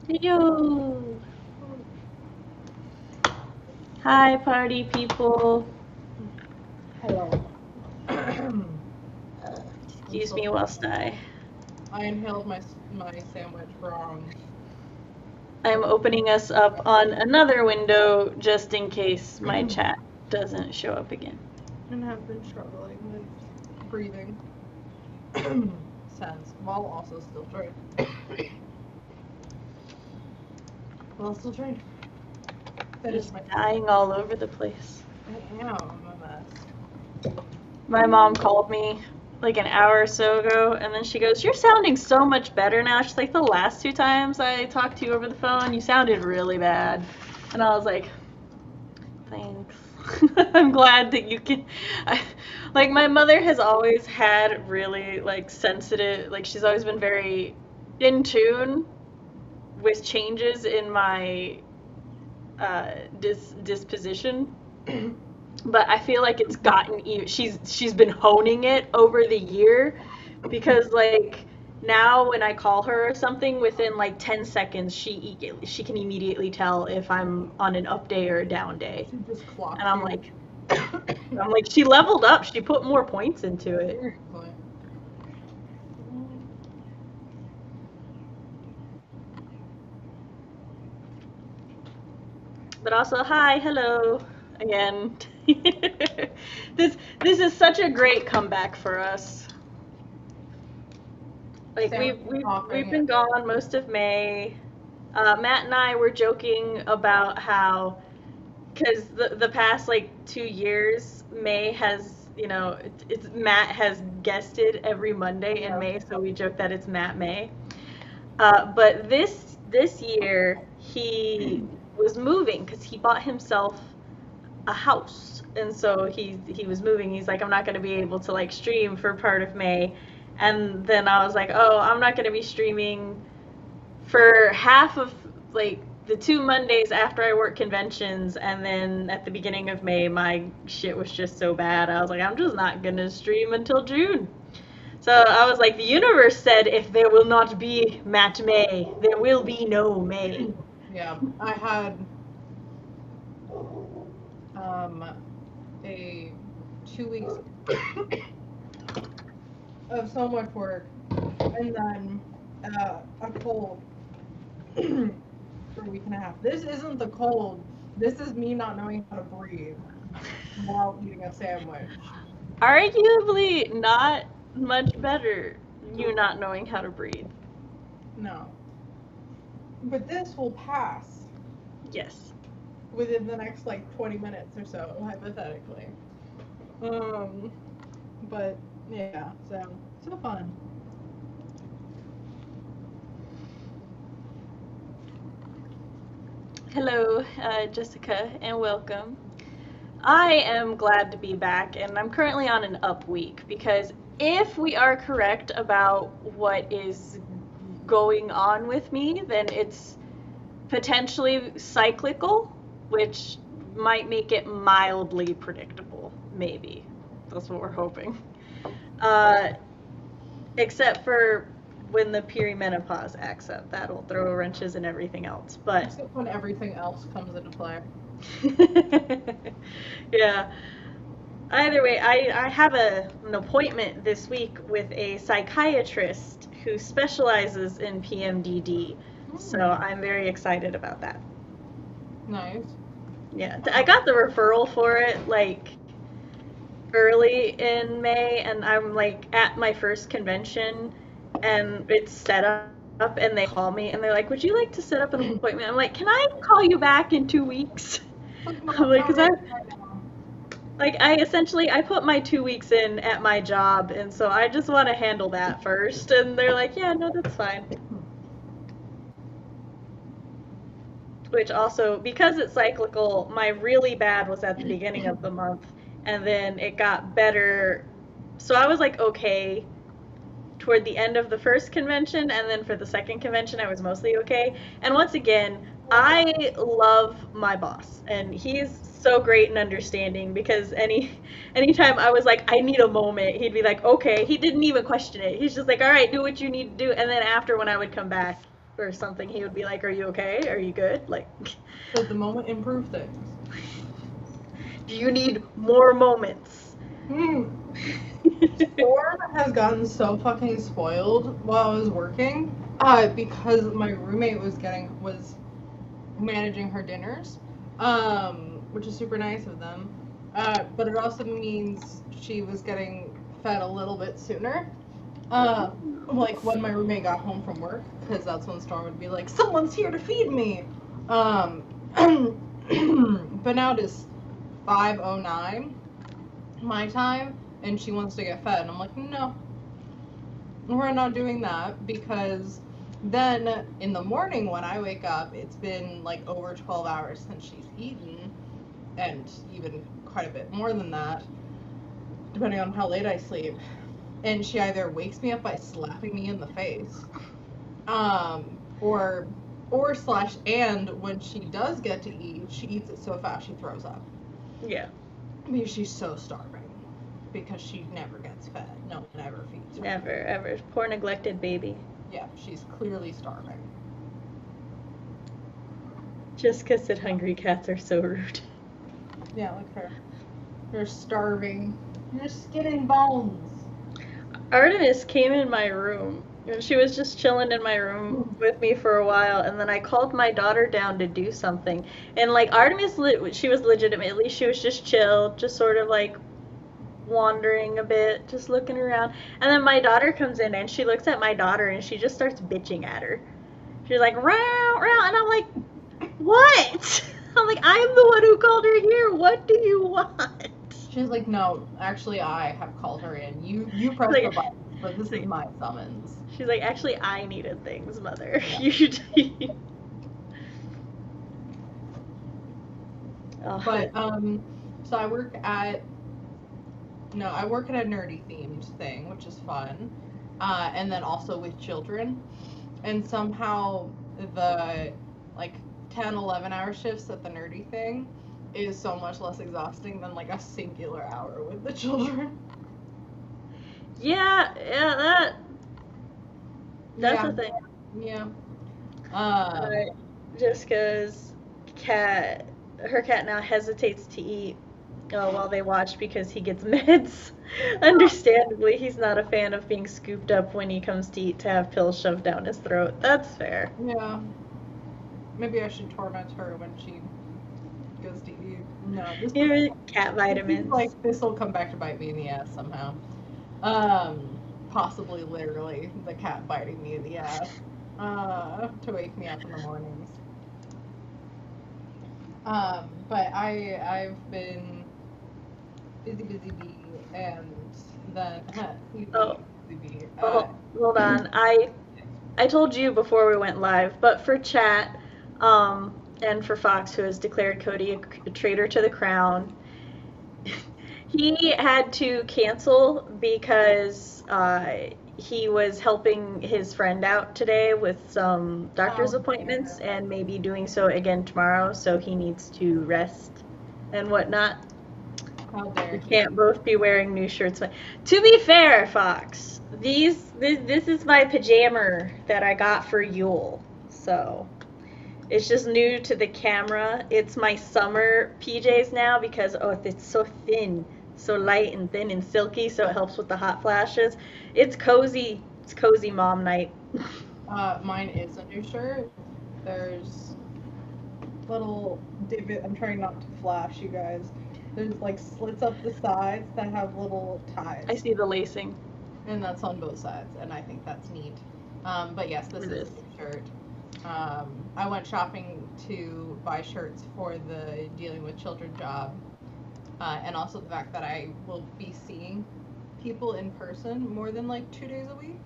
Yo! Hi, party people. Hello. Excuse me whilst I inhaled my sandwich wrong. I'm opening us up on another window just in case my chat doesn't show up again. And have been struggling with breathing. Sense. While also still trying. Just dying all over the place. I am a mess. My mom called me like an hour or so ago, and then she goes, "You're sounding so much better now." She's like, "The last 2 times I talked to you over the phone, you sounded really bad." And I was like, "Thanks." I'm glad that you can. Like, my mother has always had really like sensitive, like she's always been very in tune with changes in my disposition. But I feel like it's gotten even. She's been honing it over the year, because like now when I call her or something, within like 10 seconds she can immediately tell if I'm on an up day or a down day. She just clocked And I'm you. like she leveled up. She put more points into it. Seriously. But also, hi, hello again. This is such a great comeback for us. Like we've been gone most of May. Matt and I were joking about how, because the past like 2 years, May has, it's Matt has guested every Monday in May, so we joke that it's Matt May. But this year he was moving because he bought himself a house, and so he was moving. He's like, I'm not going to be able to like stream for part of May. And then I was like, oh, I'm not going to be streaming for half of like the 2 Mondays after I work conventions. And then at the beginning of May, my shit was just so bad. I was like, I'm just not going to stream until June. So I was like, the universe said, if there will not be Matt May, there will be no May. Yeah, I had a 2 weeks of so much work, and then a cold for a week and a half. This isn't the cold. This is me not knowing how to breathe while eating a sandwich. Arguably not much better, you not knowing how to breathe. No. But this will pass. Yes. Within the next like 20 minutes or so, hypothetically. But yeah, so fun. Hello, Jessica, and welcome. I am glad to be back, and I'm currently on an up week, because if we are correct about what is going on with me, then it's potentially cyclical, which might make it mildly predictable, maybe. That's what we're hoping. Except for when the perimenopause acts up. That'll throw wrenches in everything else. But except when everything else comes into play. Yeah. Either way, I have an appointment this week with a psychiatrist who specializes in PMDD. So I'm very excited about that. Nice. Yeah, I got the referral for it like early in May, and I'm like at my first convention, and it's set up, and they call me, and they're like, "Would you like to set up an appointment?" I'm like, "Can I call you back in 2 weeks?" Like, because I put my 2 weeks in at my job, and so I just want to handle that first. And they're like, "Yeah, no, that's fine." Which also, because it's cyclical, my really bad was at the beginning of the month, and then it got better. So I was like, okay, toward the end of the first convention, and then for the second convention, I was mostly okay. And once again, I love my boss, and he's so great and understanding, because anytime I was like, I need a moment, he'd be like, okay. He didn't even question it. He's just like, all right, do what you need to do. And then after, when I would come back, or something, he would be like, "Are you okay? Are you good?" Like, Does the moment improve things? do you need more moments? Thor has gotten so fucking spoiled while I was working, because my roommate was managing her dinners, which is super nice of them. But it also means she was getting fed a little bit sooner. Like when my roommate got home from work, because that's when Storm would be like, "Someone's here to feed me." But now it is 5:09 my time, and she wants to get fed, and I'm like, no, we're not doing that, because then in the morning when I wake up, it's been like over 12 hours since she's eaten, and even quite a bit more than that, depending on how late I sleep. And she either wakes me up by slapping me in the face, or and when she does get to eat, she eats it so fast she throws up. Yeah. Because she's so starving. Because she never gets fed. No one ever feeds her. Never, ever. Poor neglected baby. Yeah, she's clearly starving. Jessica said hungry cats are so rude. Yeah, look at her. You're starving. You're skin and bones. Artemis came in my room. She was just chilling in my room with me for a while, and then I called my daughter down to do something. And like Artemis, she was legitimately, she was just chill, just sort of like wandering a bit, just looking around. And then my daughter comes in, and she looks at my daughter, and she just starts bitching at her. She's like, "Row, row," and I'm like, "What?" I'm like, "I'm the one who called her here. What do you want?" She's like, "No, actually, I have called her in. You pressed the button, but this is my summons." She's like, "Actually, I needed things, mother." Yeah. You should. But so I work at a nerdy themed thing, which is fun, and then also with children, and somehow the like 10-11 hour shifts at the nerdy thing is so much less exhausting than like a singular hour with the children. Yeah, that's the thing. Yeah. Jessica's cat, her cat now hesitates to eat while they watch because he gets meds. Understandably, he's not a fan of being scooped up when he comes to eat to have pills shoved down his throat. That's fair. Yeah. Maybe I should torment her when she goes to eat. No, this cat vitamins. Like this will come back to bite me in the ass somehow. Possibly literally the cat biting me in the ass to wake me up in the mornings. But I've been busy bee, and then busy bee. Hold on. I told you before we went live, but for chat, and for Fox, who has declared Cody a traitor to the crown, he had to cancel because he was helping his friend out today with some doctor's appointments and maybe doing so again tomorrow, so he needs to rest and whatnot. We can't both be wearing new shirts. To be fair, Fox, this is my pajama that I got for Yule, so it's just new to the camera. It's my summer PJs now because it's so thin, so light and thin and silky, so it helps with the hot flashes. It's cozy. It's cozy mom night. Mine is a new shirt. There's little divot. I'm trying not to flash, you guys. There's like slits up the sides that have little ties. I see the lacing. And that's on both sides, and I think that's neat. But yes, this is a new shirt. I went shopping to buy shirts for the Dealing with Children job, and also the fact that I will be seeing people in person more than like 2 days a week.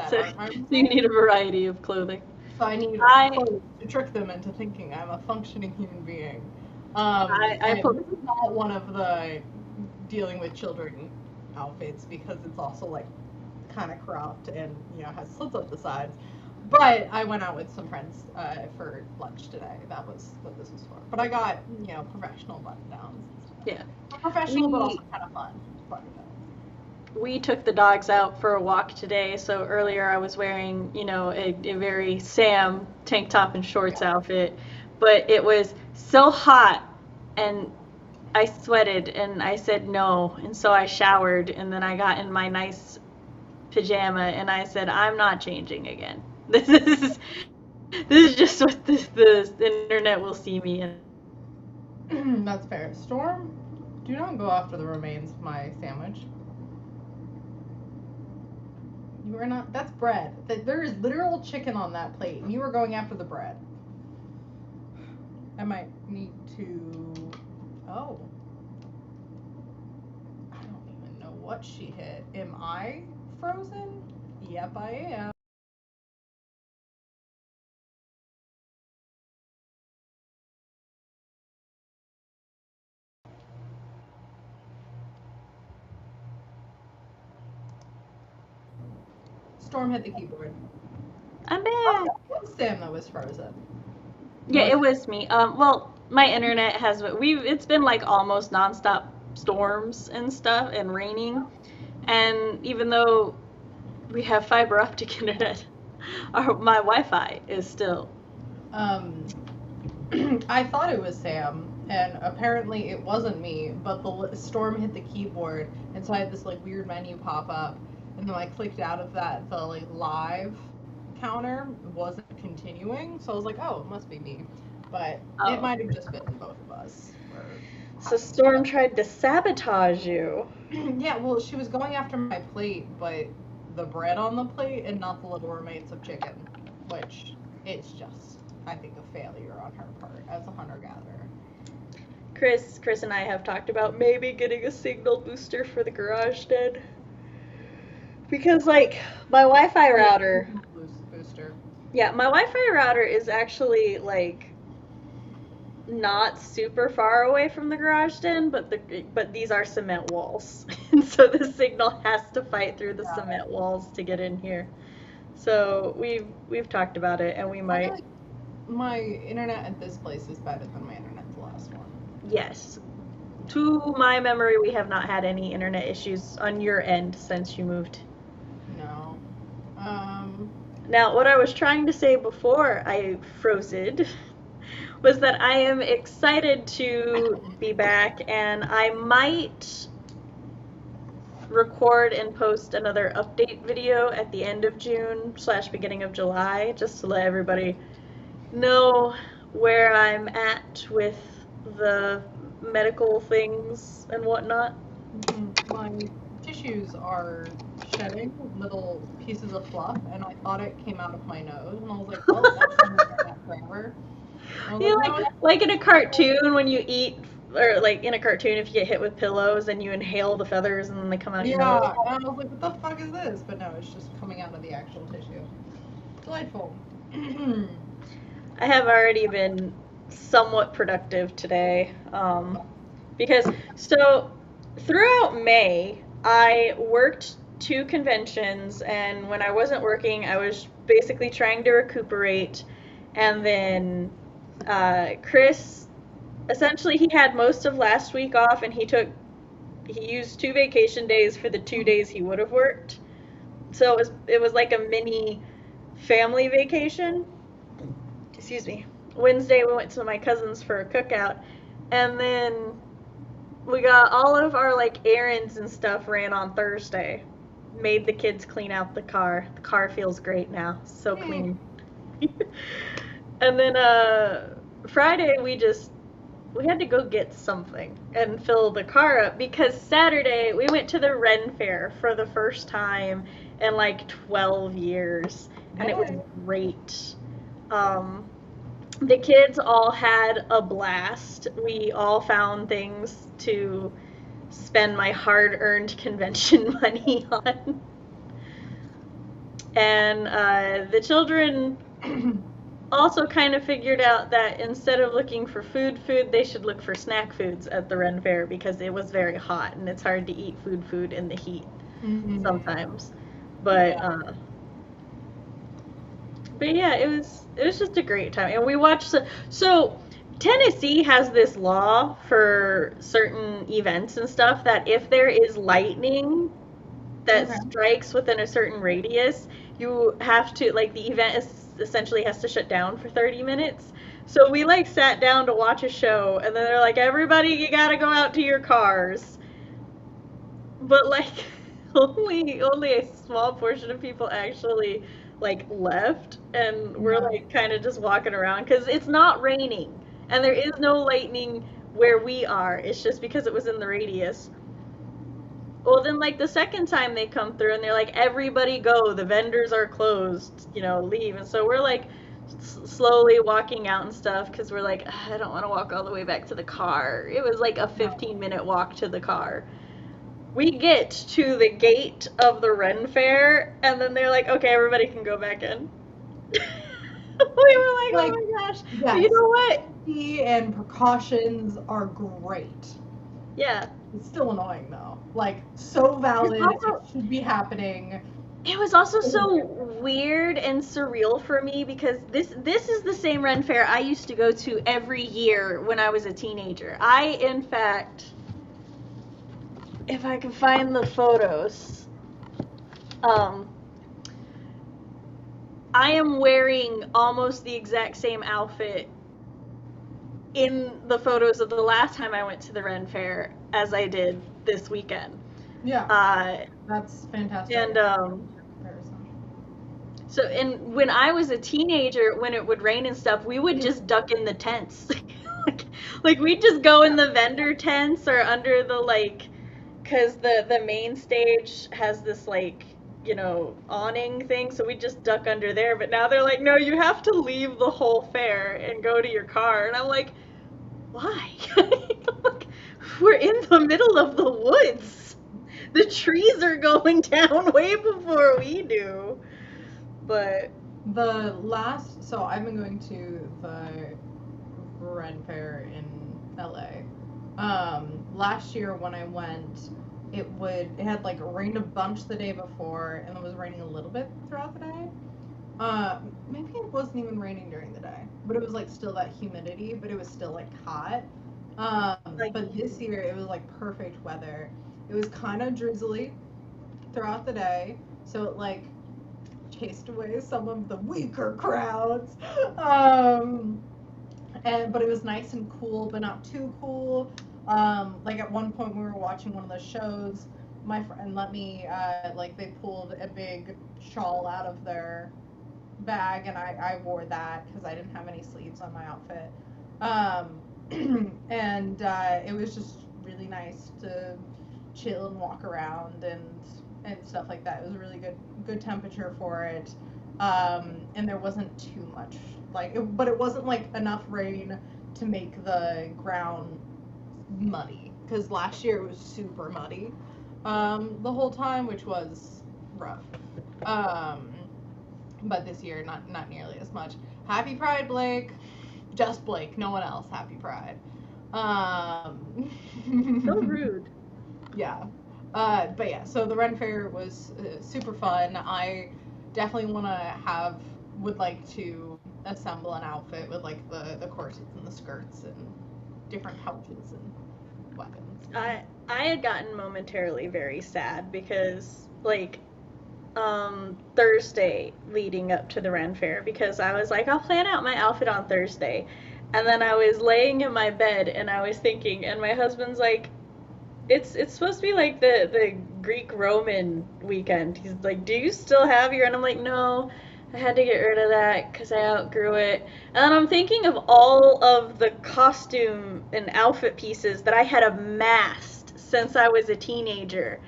So you need a variety of clothing. So I need clothes to trick them into thinking I'm a functioning human being. This is not one of the Dealing with Children outfits because it's also like kind of cropped and has slits up the sides. But I went out with some friends for lunch today. That was what this was for. But I got professional button downs and stuff. Yeah. Professional, but also kind of fun button we took the dogs out for a walk today, so earlier I was wearing, a very Sam tank top and shorts outfit, but it was so hot and I sweated and I said no, and so I showered and then I got in my nice pajama and I said I'm not changing again. This is just what the internet will see me in. That's fair. Storm, do not go after the remains of my sandwich. You are not. That's bread. There is literal chicken on that plate, and you are going after the bread. I might need to. Oh. I don't even know what she hit. Am I frozen? Yep, I am. Storm hit the keyboard. I'm back. Oh, it was Sam that was frozen. Yeah, it was me. Well, my internet it's been like almost nonstop storms and stuff and raining, and even though we have fiber optic internet, my Wi-Fi is still. I thought it was Sam, and apparently it wasn't me, but the storm hit the keyboard, and so I had this like weird menu pop up, and then I clicked out of that, the like live counter wasn't continuing, so I was like, oh, it must be me, but it might have just been both of us. So Storm tried to sabotage you. Yeah, well, she was going after my plate, but the bread on the plate and not the little remains of chicken, which it's just, I think, a failure on her part as a hunter-gatherer. Chris and I have talked about maybe getting a signal booster for the garage den. Because, like, my Wi-Fi router... Booster. Yeah, my Wi-Fi router is actually, like, not super far away from the garage den, but these are cement walls. And so the signal has to fight through the cement walls to get in here. So we've talked about it, and we might... Like my internet at this place is better than my internet at the last one. Yes. To my memory, we have not had any internet issues on your end since you moved. No. Now, what I was trying to say before I froze-ed was that I am excited to be back, and I might record and post another update video at the end of June / beginning of July, just to let everybody know where I'm at with the medical things and whatnot. My tissues are shedding little pieces of fluff, and I thought it came out of my nose, and I was like, well, that's going to be that forever. You like in a cartoon when you eat, or like in a cartoon if you get hit with pillows and you inhale the feathers and then they come out of your nose. Yeah, and I was like, what the fuck is this? But no, it's just coming out of the actual tissue. Delightful. I have already been somewhat productive today, because throughout May I worked 2 conventions, and when I wasn't working I was basically trying to recuperate, and then Chris, essentially he had most of last week off, and he used 2 vacation days for the 2 days he would have worked, so it was like a mini family vacation. Excuse me. Wednesday we went to my cousin's for a cookout, and then we got all of our like errands and stuff ran on Thursday. Made the kids clean out the car. The car feels great now. So clean. And then Friday we had to go get something and fill the car up, because Saturday we went to the Ren Fair for the first time in like 12 years, and it was great. The kids all had a blast. We all found things to spend my hard-earned convention money on. And the children also kind of figured out that instead of looking for food, they should look for snack foods at the Ren Fair, because it was very hot and it's hard to eat food in the heat sometimes. But yeah, it was just a great time, and we watched. So Tennessee has this law for certain events and stuff that if there is lightning that strikes within a certain radius, you have to, like, the event is essentially has to shut down for 30 minutes. So we, like, sat down to watch a show, and then they're like, everybody, you gotta go out to your cars. But, like, only a small portion of people actually, like, left, and we're, like, kind of just walking around, because it's not raining, and there is no lightning where we are. It's just because it was in the radius. Well, then, like, the second time they come through and they're like, everybody go, the vendors are closed, leave. And so we're, like, slowly walking out and stuff because we're like, I don't want to walk all the way back to the car. It was like a 15-minute walk to the car. We get to the gate of the Ren Fair, and then they're like, okay, everybody can go back in. We were like, oh my gosh. Yes, you know what? Safety and precautions are great. Yeah. It's still annoying, though. Like, so valid. It should be happening. It was also so weird and surreal for me because this is the same Ren Fair I used to go to every year when I was a teenager. I, in fact, if I can find the photos, I am wearing almost the exact same outfit in the photos of the last time I went to the Ren Fair as I did this weekend. Yeah. That's fantastic. And so, and when I was a teenager, when it would rain and stuff, we would just duck in the tents. like we'd just go in the vendor tents or under the, like, because the main stage has this, like, awning thing, so we just duck under there. But now they're like, no, you have to leave the whole fair and go to your car. And I'm like, why? We're in the middle of the woods. The trees are going down way before we do. But so I've been going to the Ren Fair in LA. Last year when I went, it had, like, rained a bunch the day before, and it was raining a little bit throughout the day. Maybe it wasn't even raining during the day, but it was, like, still that humidity, but it was still, like, hot. But this year it was, like, perfect weather. It was kind of drizzly throughout the day, so it, like, chased away some of the weaker crowds. But it was nice and cool, but not too cool. Like, at one point we were watching one of the shows, my friend let me, they pulled a big shawl out of their bag, and I wore that because I didn't have any sleeves on my outfit. And it was just really nice to chill and walk around and stuff like that. It was a really good temperature for it. And there wasn't too much, but it wasn't, like, enough rain to make the ground muddy, because last year it was super muddy the whole time, which was rough. But this year not nearly as much. Happy Pride, Blake. Just Blake, no one else. Happy Pride. So rude. Yeah. But yeah, so the Ren Fair was super fun. I definitely would like to assemble an outfit with, like, the corsets and the skirts and different pouches and weapons. I had gotten momentarily very sad because, like, Thursday leading up to the Ren Fair, because I was like, I'll plan out my outfit on Thursday. And then I was laying in my bed and I was thinking, and my husband's like, it's supposed to be like the Greek-Roman weekend. He's like, do you still have your? And I'm like, no, I had to get rid of that because I outgrew it. And then I'm thinking of all of the costume and outfit pieces that I had amassed since I was a teenager,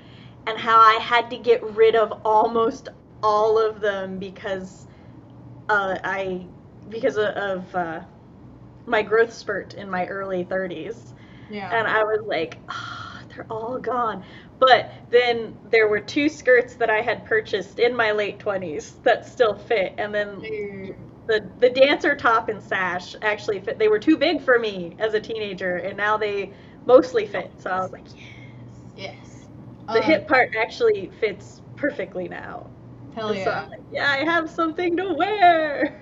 and how I had to get rid of almost all of them because of my growth spurt in my early 30s. Yeah. And I was like, they're all gone. But then there were 2 skirts that I had purchased in my late 20s that still fit. And then the dancer top and sash actually fit. They were too big for me as a teenager, and now they mostly fit. So I was like, yes. The hip part actually fits perfectly now. Hell yeah. So I'm like, yeah, I have something to wear.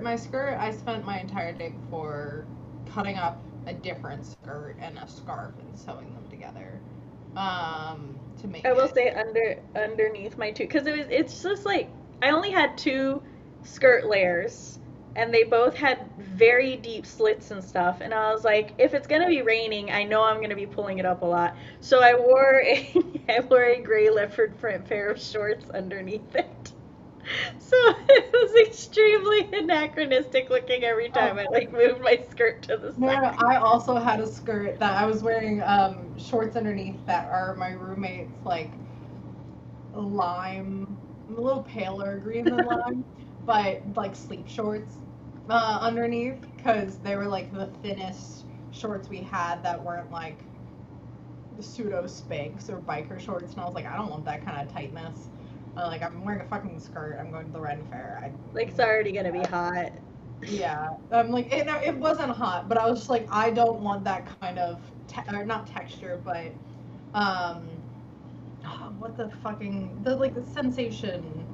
My skirt, I spent my entire day before cutting up a different skirt and a scarf and sewing them together. to make I will it. say underneath my two, because it's just like I only had two skirt layers, and they both had very deep slits and stuff. And I was like, if it's gonna be raining, I know I'm gonna be pulling it up a lot. So I wore a I wore a gray leopard print pair of shorts underneath it. So it was extremely anachronistic looking every time I like moved my skirt to the No, side. I also had a skirt that I was wearing shorts underneath that are my roommate's like lime, a little paler green than lime, but like sleep shorts underneath because they were like the thinnest shorts we had that weren't like the pseudo Spanx or biker shorts, and I was like, I don't want that kind of tightness. Like I'm wearing a fucking skirt. I'm going to the Ren Fair. Like it's already gonna be hot. Yeah, like it wasn't hot, but I was just like, I don't want that kind of or not texture, but um, what the fucking the sensation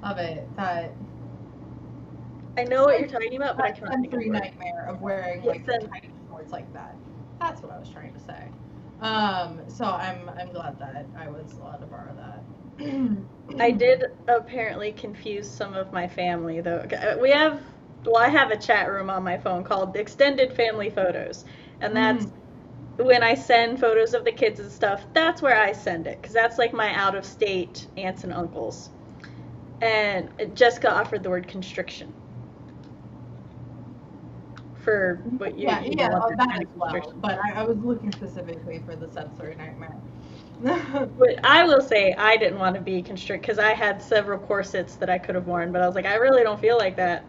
of it that I know what you're talking about, but I that can't think of sensory the word. nightmare of wearing Yes, like then tight shorts like that. That's what I was trying to say. So I'm glad that I was allowed to borrow that. I did apparently confuse some of my family though. I have a chat room on my phone called Extended Family Photos, and that's when I send photos of the kids and stuff. That's where I send it because that's like my out of state aunts and uncles. And Jessica offered the word constriction for what you Yeah, you yeah, don't want that that kind as of well. constriction. But I was looking specifically for the sensory nightmare. But I will say I didn't want to be constrict because I had several corsets that I could have worn, but I was like, I really don't feel like that.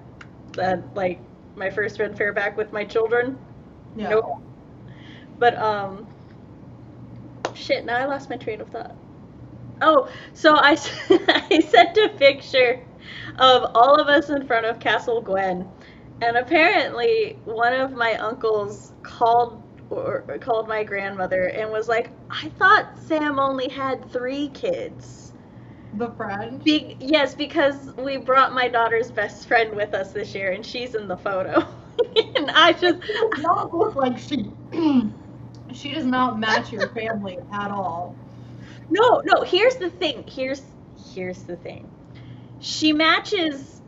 That like my first Red Fair back with my children. Yeah. Nope. But shit. Now I lost my train of thought. Oh, so I sent a picture of all of us in front of Castle Gwen, and apparently one of my uncles called my grandmother and was like, "I thought Sam only had 3 kids." The friend. Yes, because we brought my daughter's best friend with us this year, and she's in the photo. And I just She does not look like she. She does not match your family at all. no. Here's the thing. Here's the thing. She matches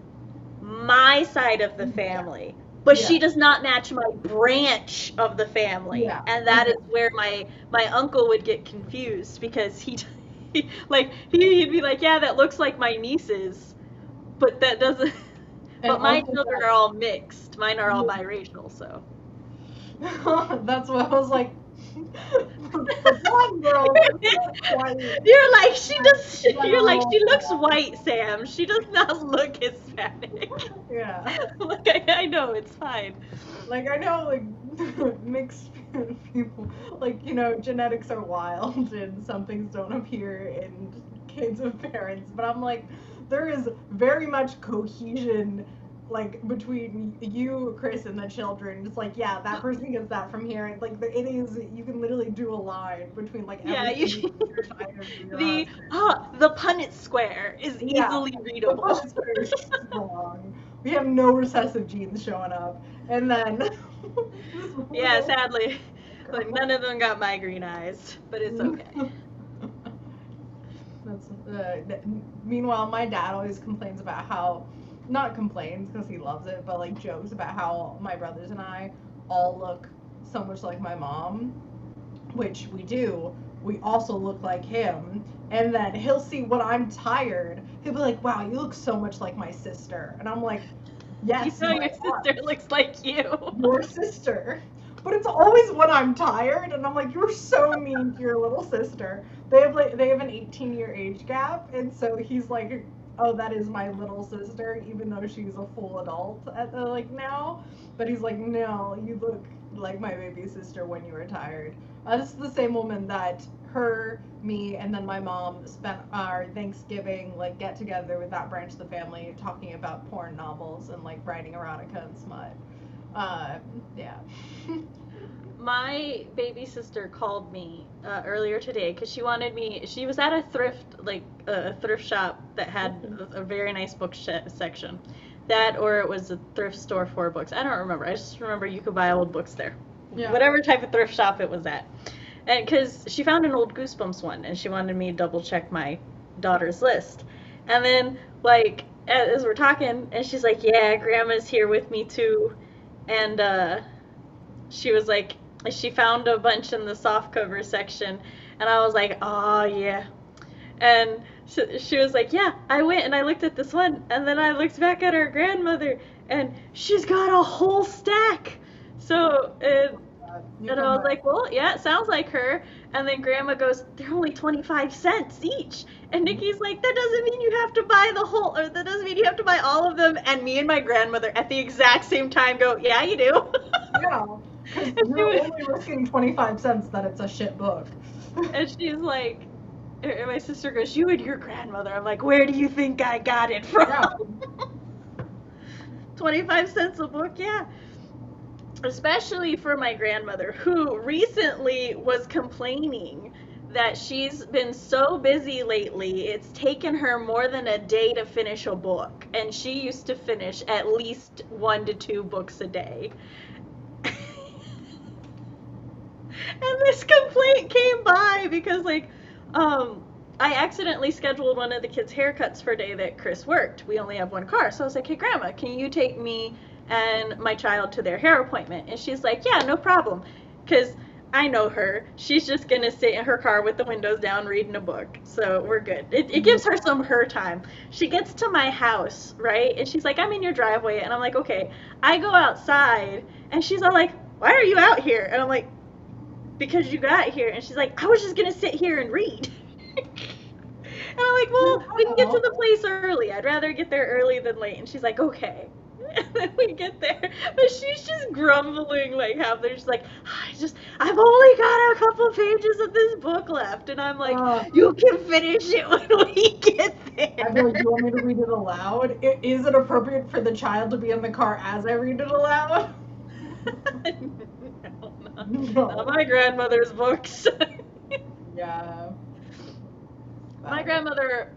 my side of the family, but Yeah. she does not match my branch of the family, Yeah. and that is where my uncle would get confused because like he'd be like, yeah, that looks like my nieces, but that doesn't. And But my also children are all mixed. Mine are all biracial, so. that's what I was like. The blonde girl is not quite. You're like she does. You're like General. she looks white, Sam. She does not look Hispanic. Yeah. Like I know it's fine. Like I know like mixed people like genetics are wild and some things don't appear in kids of parents, but I'm like there is very much cohesion like between you, Chris, and the children. It's like yeah, that person gets that from here. And, like it is you can literally do a line between like Yeah, everything your child and your husband. the Punnett square is Yeah, easily the readable. Punnett square is strong. We have no recessive genes showing up, and then Yeah, sadly, like none of them got my green eyes, but it's okay. That's, meanwhile, my dad always complains about how, not complains because he loves it, but like jokes about how my brothers and I all look so much like my mom, which we do. We also look like him. And then he'll see when I'm tired, he'll be like, wow, you look so much like my sister. And I'm like, yes, You know your sister looks like you. your sister. But it's always when I'm tired, and I'm like, you're so mean to your little sister. They have an 18-year age gap, and so he's like, oh, that is my little sister, even though she's a full adult at like now. But he's like, no, you look like my baby sister when you were tired. This is the same woman that her, me, and then my mom spent our Thanksgiving like get together with that branch of the family talking about porn novels and like writing erotica and smut. Yeah. My baby sister called me earlier today because she wanted me. She was at a thrift shop that had a very nice book section. That or it was a thrift store for books. I don't remember. I just remember you could buy old books there. Yeah. Whatever type of thrift shop it was at. And because she found an old Goosebumps one, and she wanted me to double check my daughter's list. And then, like, as we're talking, and she's like, "Yeah, Grandma's here with me too," and she was like, she found a bunch in the softcover section, and I was like, "Oh yeah." And she was like, "Yeah, I went and I looked at this one, and then I looked back at her grandmother, and she's got a whole stack." So, and I was like, "Well, yeah, it sounds like her." And then Grandma goes, "They're only 25 cents each." And Nikki's like, "That doesn't mean you have to buy the whole, or that doesn't mean you have to buy all of them." And me and my grandmother at the exact same time go, "Yeah, you do." Yeah, because you're only risking 25 cents that it's a shit book. And she's like, and my sister goes, "You and your grandmother." I'm like, "Where do you think I got it from?" Yeah. 25 cents a book, yeah. Especially for my grandmother, who recently was complaining that she's been so busy lately, it's taken her more than a day to finish a book. And she used to finish at least 1 to 2 books a day. And this complaint came by because, like, I accidentally scheduled one of the kids' haircuts for a day that Chris worked. We only have one car. So I was like, "Hey, Grandma, can you take me and my child to their hair appointment?" And she's like, "Yeah, no problem." Because I know her. She's just going to sit in her car with the windows down reading a book. So we're good. It gives her some her time. She gets to my house, right? And she's like, "I'm in your driveway." And I'm like, "Okay." I go outside, and she's all like, "Why are you out here?" And I'm like, "Because you got here." And she's like, "I was just going to sit here and read." And I'm like, "Well, we can get to the place early. I'd rather get there early than late." And she's like, "Okay." And then we get there, but she's just grumbling like half there. She's like, "I've only got a couple pages of this book left." And I'm like, "You can finish it when we get there." I feel like, "You want me to read it aloud? Is it appropriate for the child to be in the car as I read it aloud?" No. Not my grandmother's books. Yeah. My grandmother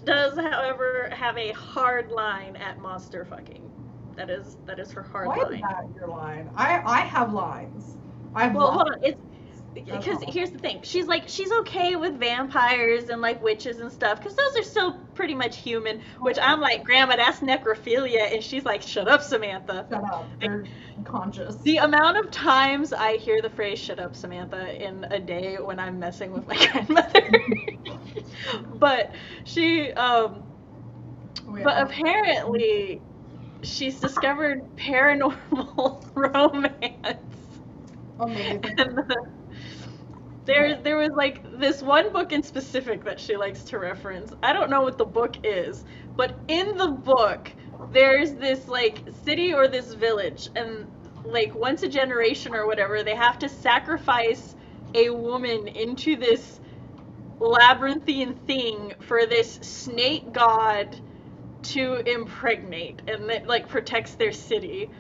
does, however, have a hard line at monster fucking. That is her hard line. Why is that your line? I have lines. Well, hold on. It's because here's the thing. She's okay with vampires and like witches and stuff because those are still pretty much human. Which I'm like, "Grandma, that's necrophilia," and she's like, "Shut up, Samantha." Shut up. They're conscious. The amount of times I hear the phrase "shut up, Samantha" in a day when I'm messing with my grandmother. But she, but apparently she's discovered paranormal romance. Amazing. And there was like this one book in specific that she likes to reference. I don't know what the book is, but in the book there's this like city or this village, and like once a generation or whatever, they have to sacrifice a woman into this labyrinthine thing for this snake god to impregnate, and it like protects their city.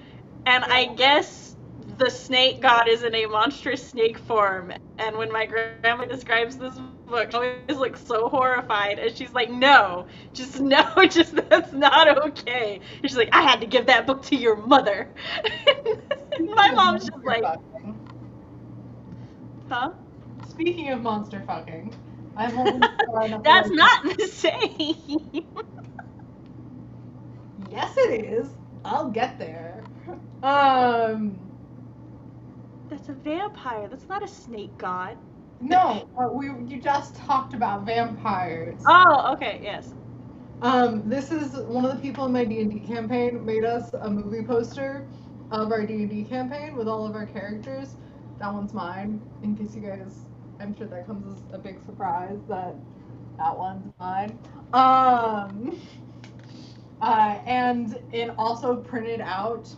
And I guess the snake god is in a monstrous snake form, and when my grandma describes this book, she always looks so horrified, and she's like, no, just that's not okay. And she's like, "I had to give that book to your mother." My mom's just like, huh? Speaking of monster fucking, I'm that's not the same. Yes, it is. I'll get there. That's a vampire. That's not a snake god. No, you just talked about vampires. Oh, okay, yes. This is one of the people in my D&D campaign made us a movie poster of our D&D campaign with all of our characters. That one's mine, in case you guys, I'm sure that comes as a big surprise that one's mine. And it also printed out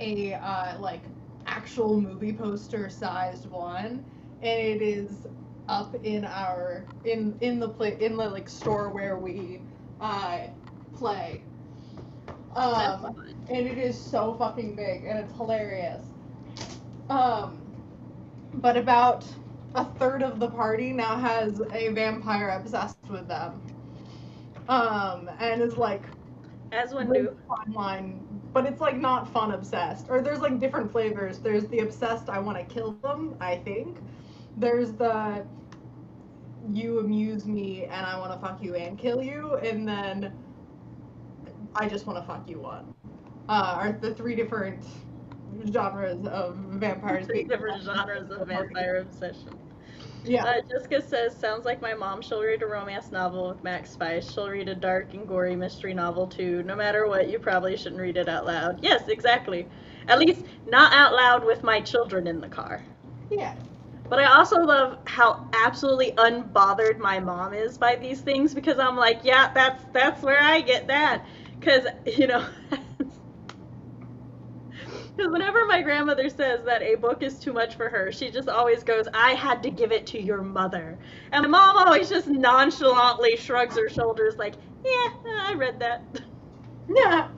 a like actual movie poster sized one, and it is up in our in the like store where we play. And it is so fucking big, and it's hilarious. But about a third of the party now has a vampire obsessed with them. And is like As one There's do. a fine line, but it's like not fun obsessed. Or there's like different flavors. There's the obsessed, I want to kill them, I think. There's the you amuse me and I want to fuck you and kill you, and then I just want to fuck you one. Are the three different genres of vampires being Different genres of vampire obsession. Yeah. Jessica says, sounds like my mom. She'll read a romance novel with Max Spice. She'll read a dark and gory mystery novel too. No matter what, you probably shouldn't read it out loud. Yes, exactly. At least not out loud with my children in the car. Yeah. But I also love how absolutely unbothered my mom is by these things, because I'm like, yeah, that's where I get that. Because, you know, because whenever my grandmother says that a book is too much for her, she just always goes, I had to give it to your mother. And my mom always just nonchalantly shrugs her shoulders like, yeah, I read that. Yeah.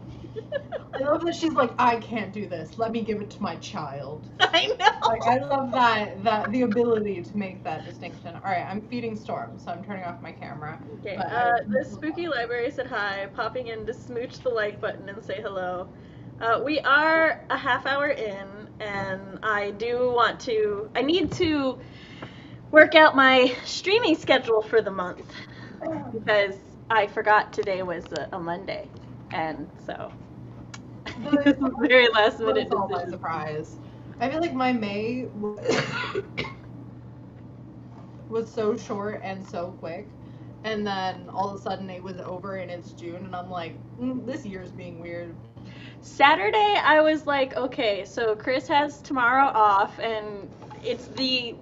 I love that she's like, I can't do this. Let me give it to my child. I know. Like, I love that the ability to make that distinction. All right, I'm feeding Storm, so I'm turning off my camera. Okay, But the spooky library said hi, popping in to smooch the like button and say hello. We are a half hour in, and I need to work out my streaming schedule for the month, because I forgot today was a Monday, and so this was a very last minute all by decision. surprise. I feel like my May was so short and so quick, and then all of a sudden it was over and it's June, and I'm like, this year's being weird. Saturday, I was like, okay, so Chris has tomorrow off, and it's the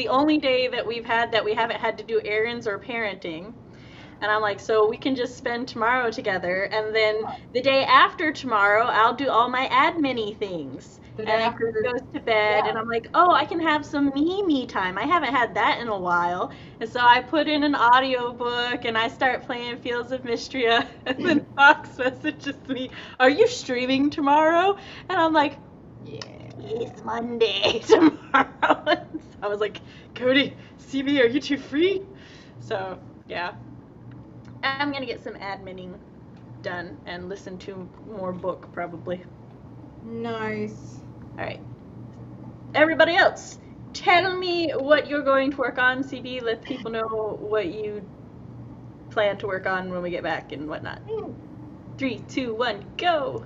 only day that we haven't had to do errands or parenting. And I'm like, so we can just spend tomorrow together, and then the day after tomorrow, I'll do all my admin-y things. The And day then Chris after, goes to bed, yeah. and I'm like, oh, I can have some me time. I haven't had that in a while. And so I put in an audiobook, and I start playing Fields of Mystria, and then Fox messages me, are you streaming tomorrow? And I'm like, Yeah. it's Monday tomorrow. I was like, Cody, CB, are you too free? So, yeah. I'm gonna get some adminning done and listen to more book probably. Nice. All right. Everybody else, tell me what you're going to work on. CB, let people know what you plan to work on when we get back and whatnot. 3, 2, 1, go.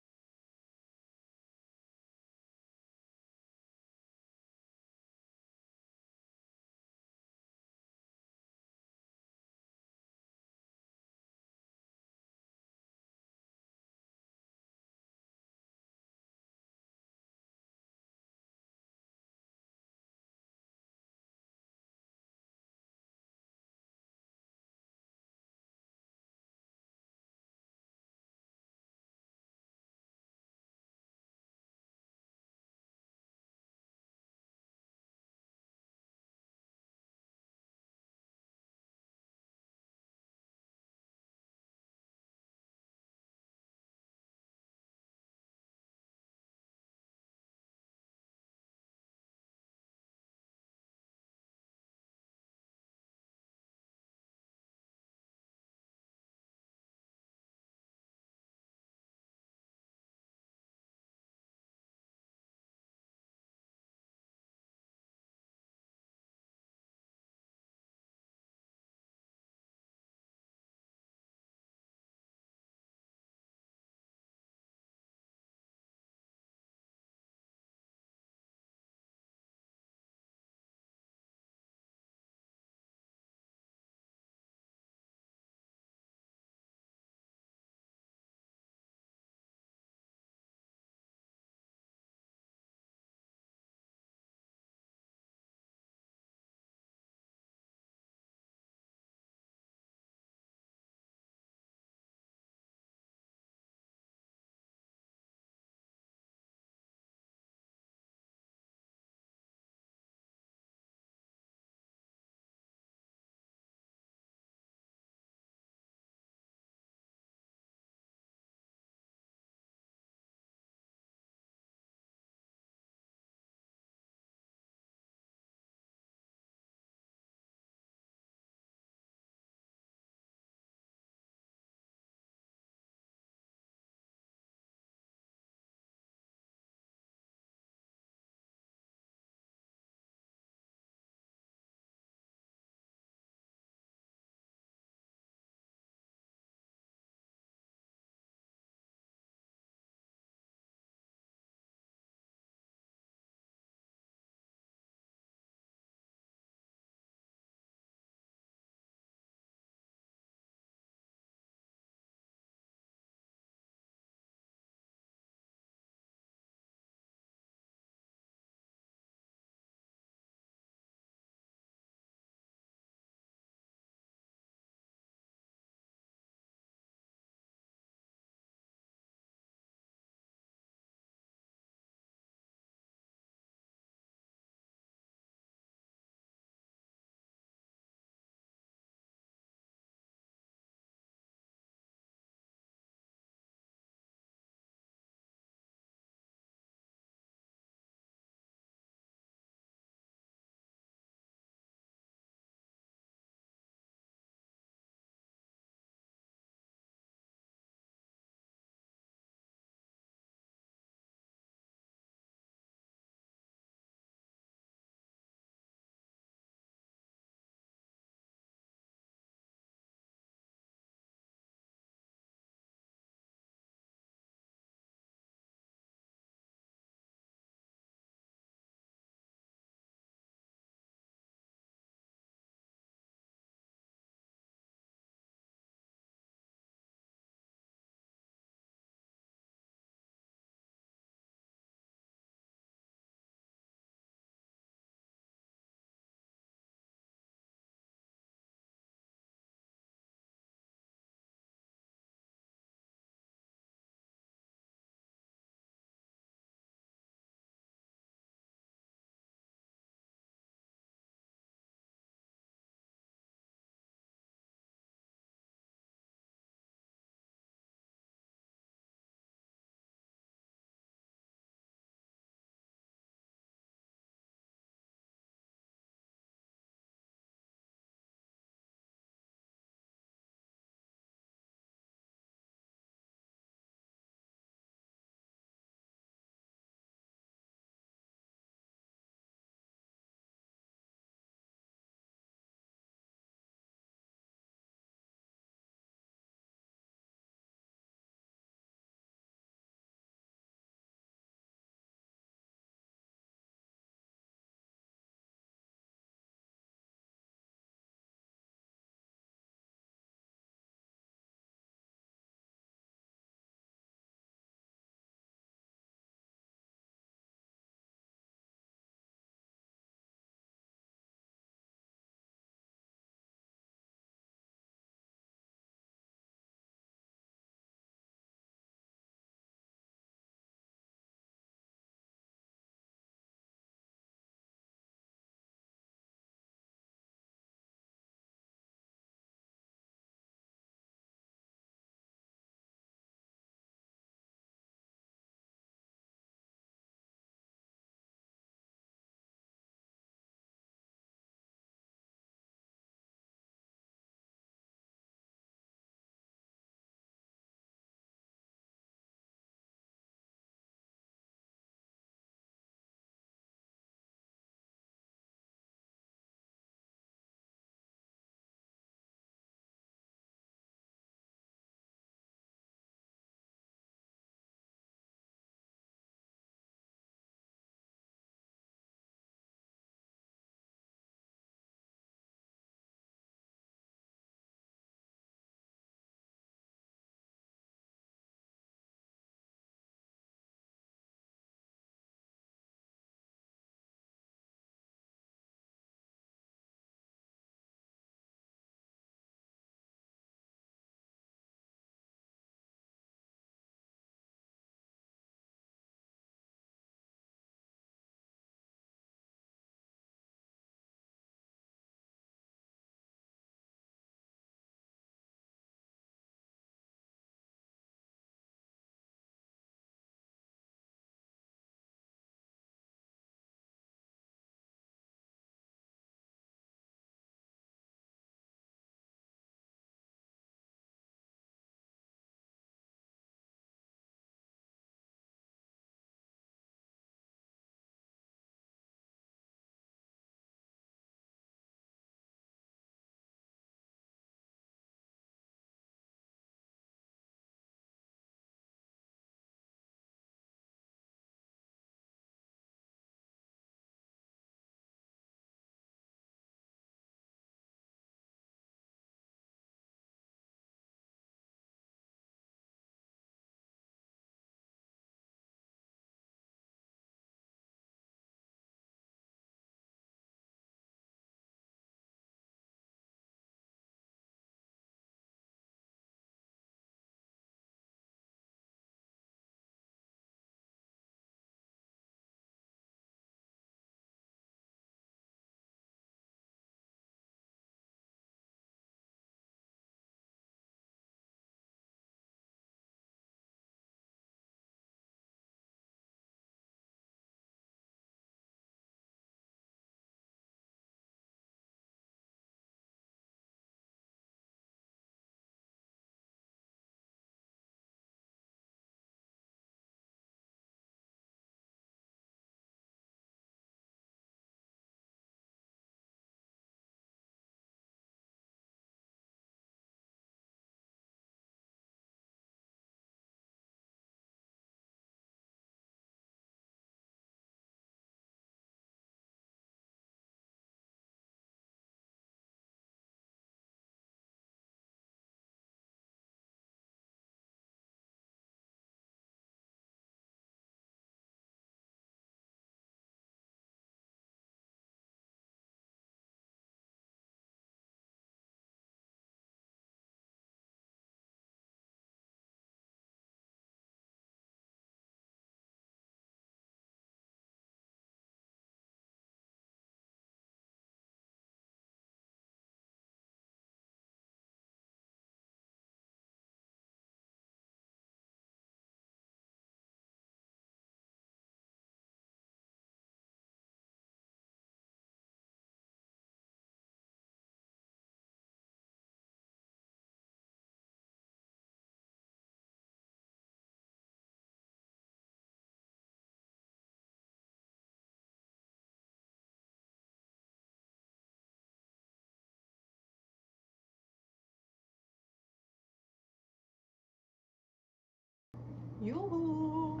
Yoo-hoo.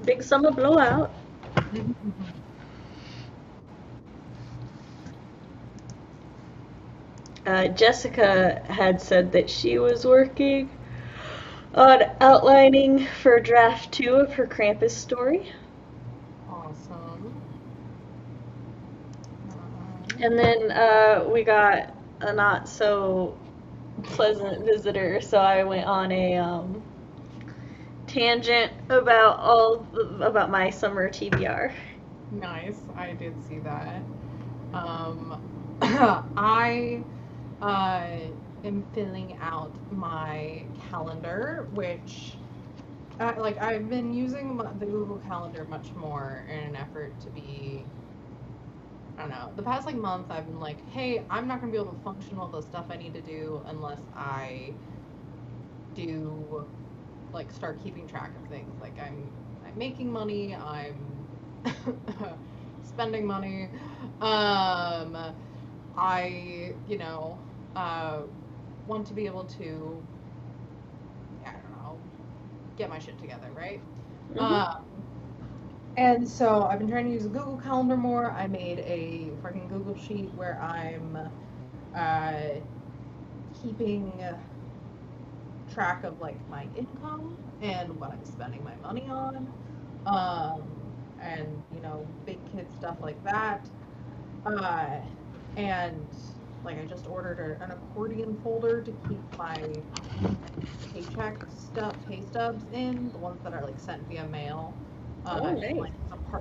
Big summer blowout. Jessica had said that she was working on outlining for draft 2 of her Krampus story. Awesome. And then we got a not so pleasant visitor, so I went on a tangent about my summer TBR. Nice. I did see that. I am filling out my calendar, which I've been using the Google Calendar much more in an effort to be, I don't know, the past like month I've been like, hey, I'm not gonna be able to function all the stuff I need to do unless I do like start keeping track of things. Like I'm making money, I'm spending money. I, want to be able to, I don't know, get my shit together, right? Mhm. And so I've been trying to use Google Calendar more. I made a fucking Google sheet where I'm keeping track of like my income and what I'm spending my money on, and big kid stuff like that. And like I just ordered an accordion folder to keep my pay stubs in, the ones that are like sent via mail. Oh, nice. Like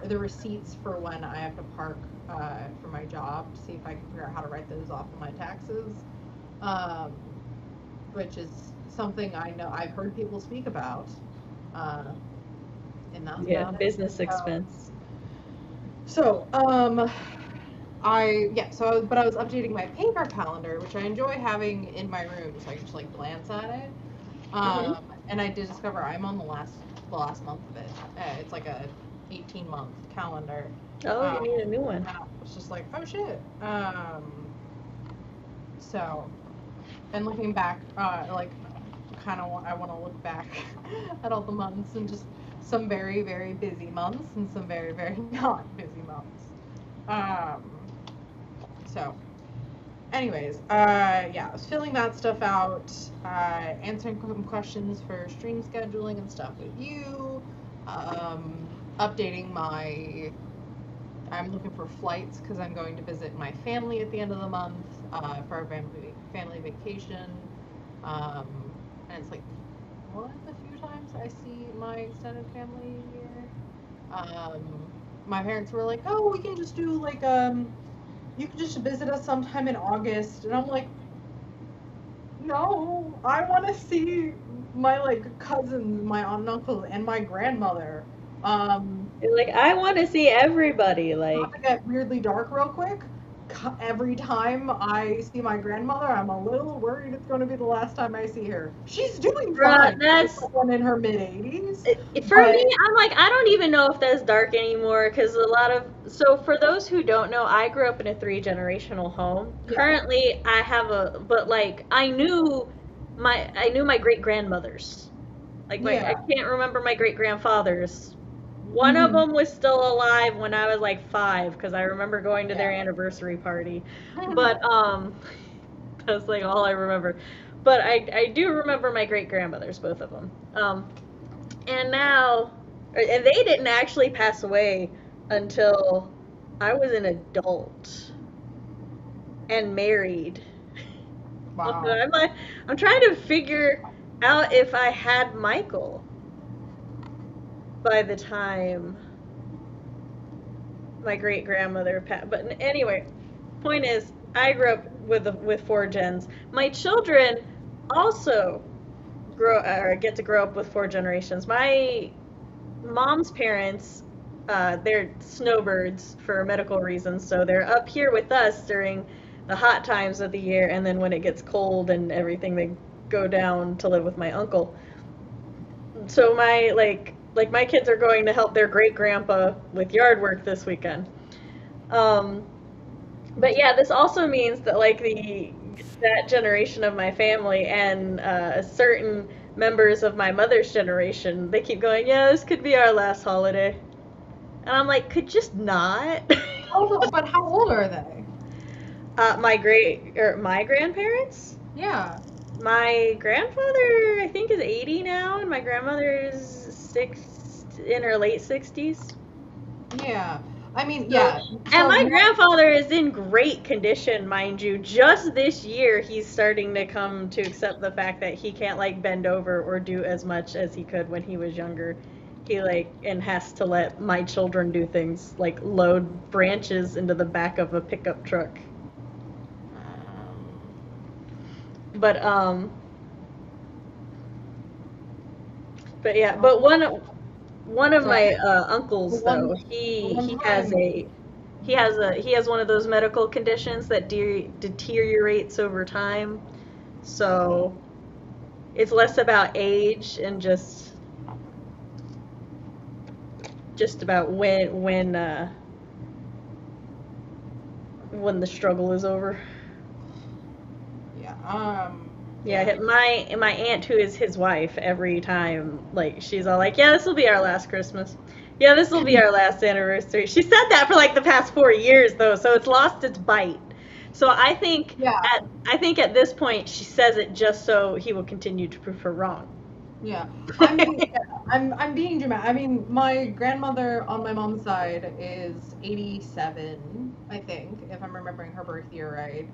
the receipts for when I have to park for my job, to see if I can figure out how to write those off of my taxes, which is something I know I've heard people speak about. And that's business expense. So, but I was updating my paper calendar, which I enjoy having in my room, so I can just like glance at it. And I did discover I'm on the last month of it. It's like a 18-month calendar. Oh, you need a new one. It's just like, oh shit. So, and looking back, I want to look back at all the months, and just some very, very busy months and some very, very not busy months. So, anyways, I was filling that stuff out, answering some questions for stream scheduling and stuff with you, updating I'm looking for flights because I'm going to visit my family at the end of the month for our family vacation. And it's like one of the few times I see my extended family here. My parents were like, oh, we can just do like, you can just visit us sometime in August. And I'm like, no, I want to see my like cousins, my aunt and uncle, and my grandmother. You're like, I want to see everybody. Like, not to get weirdly dark real quick, every time I see my grandmother, I'm a little worried it's going to be the last time I see her. She's doing fine. That's one in her mid-80s. For me, I'm like, I don't even know if that's dark anymore, because so for those who don't know, I grew up in a 3-generational home. Yeah. Currently, I have but like, I knew my great-grandmothers. Like, I can't remember my great-grandfathers. One of them was still alive when I was like 5, because I remember going to their anniversary party. But that's like all I remember. But I do remember my great-grandmothers, both of them. And they didn't actually pass away until I was an adult and married. Wow. I'm trying to figure out if I had Michael by the time my great-grandmother passed. But anyway, point is, I grew up with 4 gens. My children also get to grow up with 4 generations. My mom's parents, they're snowbirds for medical reasons, so they're up here with us during the hot times of the year, and then when it gets cold and everything, they go down to live with my uncle. So my kids are going to help their great-grandpa with yard work this weekend. But yeah, this also means that like the that generation of my family and certain members of my mother's generation, they keep going, yeah, this could be our last holiday. And I'm like, could just not? But how old are they? My grandparents? Yeah. My grandfather, I think, is 80 now, and my grandmother is in her late 60s. Yeah. I mean, yeah. And my grandfather is in great condition, mind you. Just this year, he's starting to come to accept the fact that he can't, like, bend over or do as much as he could when he was younger. He, like, and has to let my children do things, like load branches into the back of a pickup truck. But yeah, but one of my uncles though, he has one of those medical conditions that deteriorates over time. So it's less about age and just about when the struggle is over. Yeah, my aunt, who is his wife, every time, like, she's all like, yeah, this will be our last Christmas. Yeah, this will be our last anniversary. She said that for like the past 4 years though, so it's lost its bite. So I think at this point she says it just so he will continue to prove her wrong. Yeah. I mean, I'm being dramatic. I mean, my grandmother on my mom's side is 87, I think, if I'm remembering her birth year right.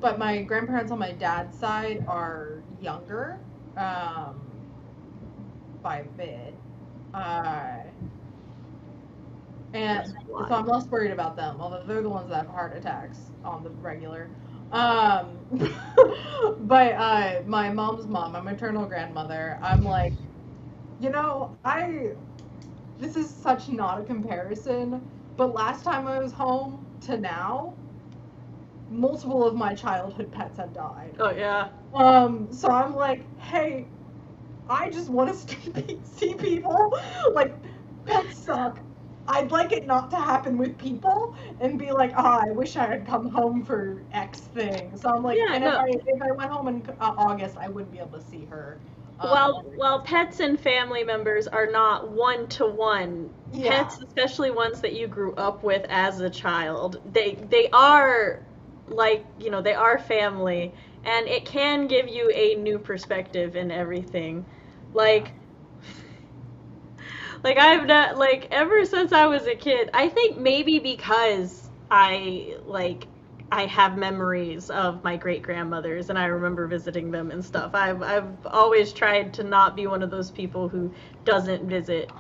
But my grandparents on my dad's side are younger, by a bit. And so I'm less worried about them, although they're the ones that have heart attacks on the regular. But my mom's mom, my maternal grandmother, I'm like, this is such not a comparison, but last time I was home to now, multiple of my childhood pets had died. Oh yeah. So I'm like, hey, I just want to see people. Like, pets suck. I'd like it not to happen with people and be like, I wish I had come home for X thing. So I'm like, if I went home in August, I wouldn't be able to see her. While pets and family members are not one-to-one, pets, especially ones that you grew up with as a child, they are, like, they are family, and it can give you a new perspective in everything. Like I've not, like, ever since I was a kid, I think maybe because I have memories of my great-grandmothers and I remember visiting them and stuff. I've always tried to not be one of those people who doesn't visit,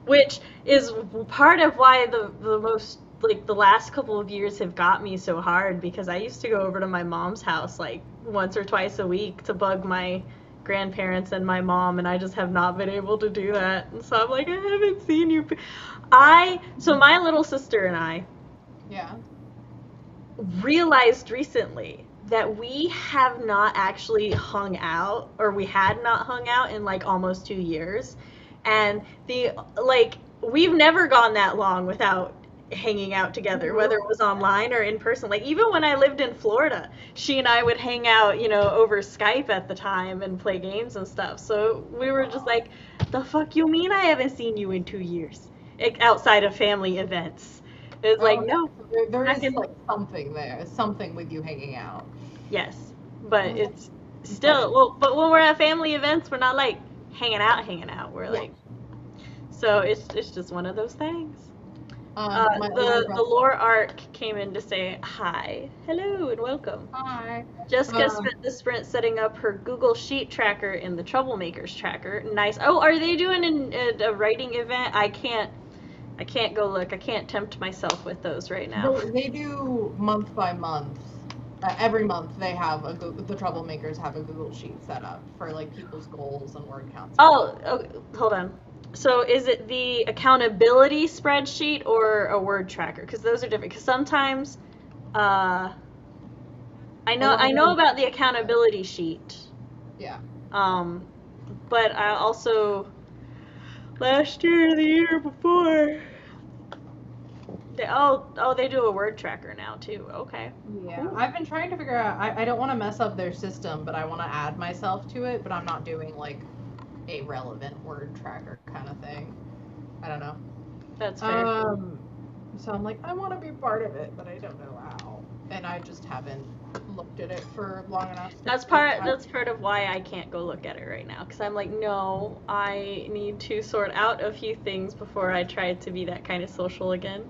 which is part of why the most, like, the last couple of years have got me so hard, because I used to go over to my mom's house like once or twice a week to bug my grandparents and my mom, and I just have not been able to do that. And so I'm like, I haven't seen you. So my little sister and I realized recently that we have not actually hung out, or we had not hung out in like almost 2 years. And we've never gone that long without hanging out together, whether it was online or in person. Like, even when I lived in Florida, she and I would hang out, over Skype at the time and play games and stuff. So we were just like, the fuck you mean I haven't seen you in 2 years? Outside of family events. It's like, no. There is like something there, something with you hanging out. Yes, but it's still, but when we're at family events, we're not like hanging out. We're like, so it's just one of those things. The lore arc came in to say hi, hello, and welcome. Hi. Jessica spent the sprint setting up her Google Sheet tracker in the Troublemakers tracker. Nice. Oh, are they doing a writing event? I can't go look. I can't tempt myself with those right now. They do month by month. Every month they have the Troublemakers have a Google Sheet set up for like people's goals and word counts. Oh, hold on. So is it the accountability spreadsheet or a word tracker? Because those are different. Because sometimes, I know about the accountability sheet. Yeah. But I also, last year or the year before, They do a word tracker now too. Okay. Yeah, Cool. I've been trying to figure out. I don't want to mess up their system, but I want to add myself to it. But I'm not doing like a relevant word tracker kind of thing. I don't know. That's fair. So I'm like, I want to be part of it, but I don't know how, and I just haven't looked at it for long enough. That's part of why I can't go look at it right now, because I'm like, no, I need to sort out a few things before I try to be that kind of social again.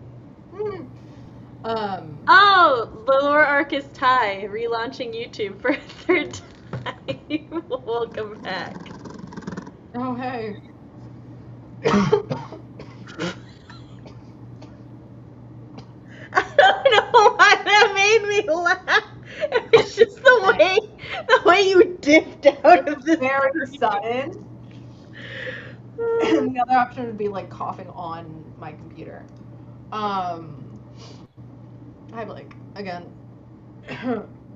Oh, the lore arc is Ty, relaunching YouTube for a third time. Welcome back. Oh, hey. I don't know why that made me laugh. It was just the way you dipped out of the very sudden. And the other option would be like coughing on my computer. I have like again.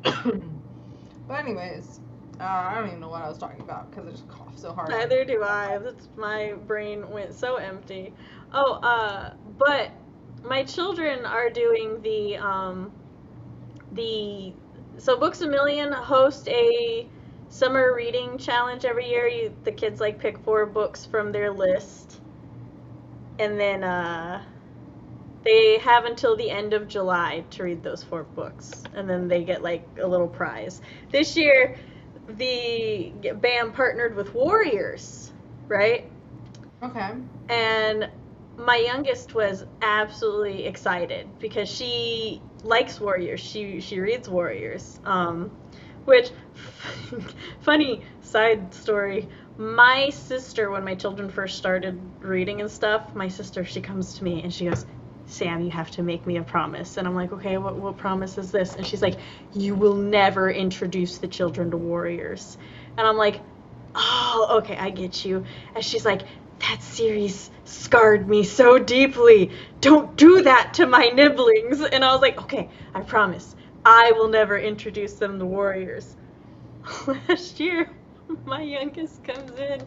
But anyways, I don't even know what I was talking about because I just coughed so hard. Neither do I. My brain went so empty. Oh, but my children are doing so Books A Million host a summer reading challenge every year. The kids like pick 4 books from their list, and then they have until the end of July to read those 4 books, and then they get like a little prize. This year, the BAM partnered with Warriors, right? Okay. And my youngest was absolutely excited because she likes Warriors. She reads Warriors. Which, funny side story, my sister, when my children first started reading and stuff, my sister, she comes to me and she goes, Sam, you have to make me a promise. And I'm like, okay, what promise is this? And she's like, you will never introduce the children to Warriors. And I'm like, oh, okay, I get you. And she's like, that series scarred me so deeply. Don't do that to my nibblings. And I was like, okay, I promise. I will never introduce them to Warriors. Last year, my youngest comes in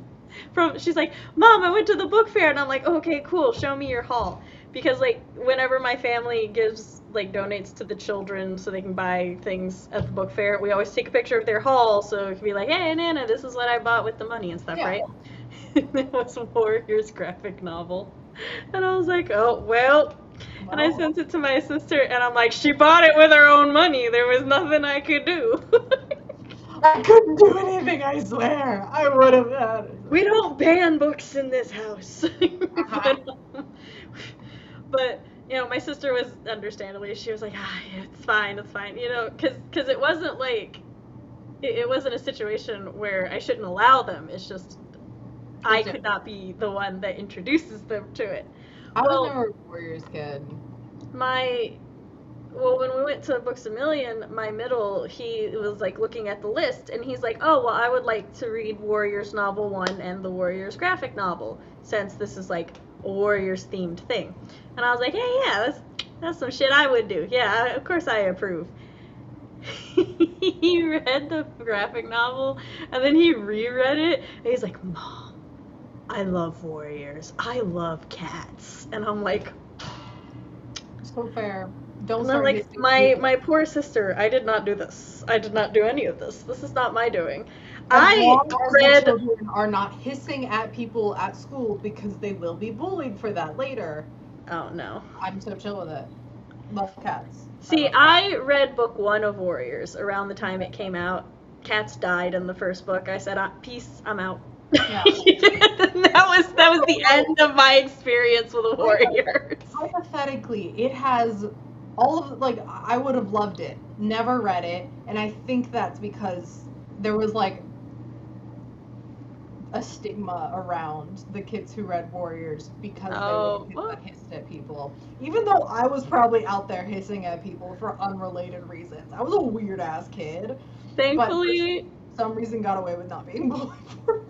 she's like, Mom, I went to the book fair. And I'm like, okay, cool, show me your haul. Because like whenever my family donates to the children so they can buy things at the book fair, we always take a picture of their haul so it can be like, hey Nana, this is what I bought with the money and stuff, right? It was Warriors graphic novel. And I was like, oh well. And I sent it to my sister and I'm like, she bought it with her own money. There was nothing I could do. I couldn't do anything, I swear. I would have had it. We don't ban books in this house. But, my sister was understandably, she was like, it's fine, because it wasn't like, it wasn't a situation where I shouldn't allow them. It's just, I could not be the one that introduces them to it. I was never a Warriors kid. When we went to Books A Million, my middle, he was like looking at the list and he's like, oh, well, I would like to read Warriors novel 1 and the Warriors graphic novel, since this is like a Warriors themed thing. And I was like, hey, yeah, that's some shit I would do. Yeah, of course I approve. He read the graphic novel and then he reread it and he's like, Mom, I love Warriors. I love cats. And I'm like, so fair. Don't start like my poor sister. I did not do this. I did not do any of this. This is not my doing. The children are not hissing at people at school because they will be bullied for that later. Oh no. I'm so chill with it. Love cats. See, I read book 1 of Warriors around the time it came out. Cats died in the first book. I said, peace, I'm out. Yeah. that was the end of my experience with Warriors. Hypothetically, it has all of I would have loved it. Never read it, and I think that's because there was like a stigma around the kids who read Warriors because they were hissed at people. Even though I was probably out there hissing at people for unrelated reasons. I was a weird ass kid. Thankfully, but for some reason got away with not being bullied for it.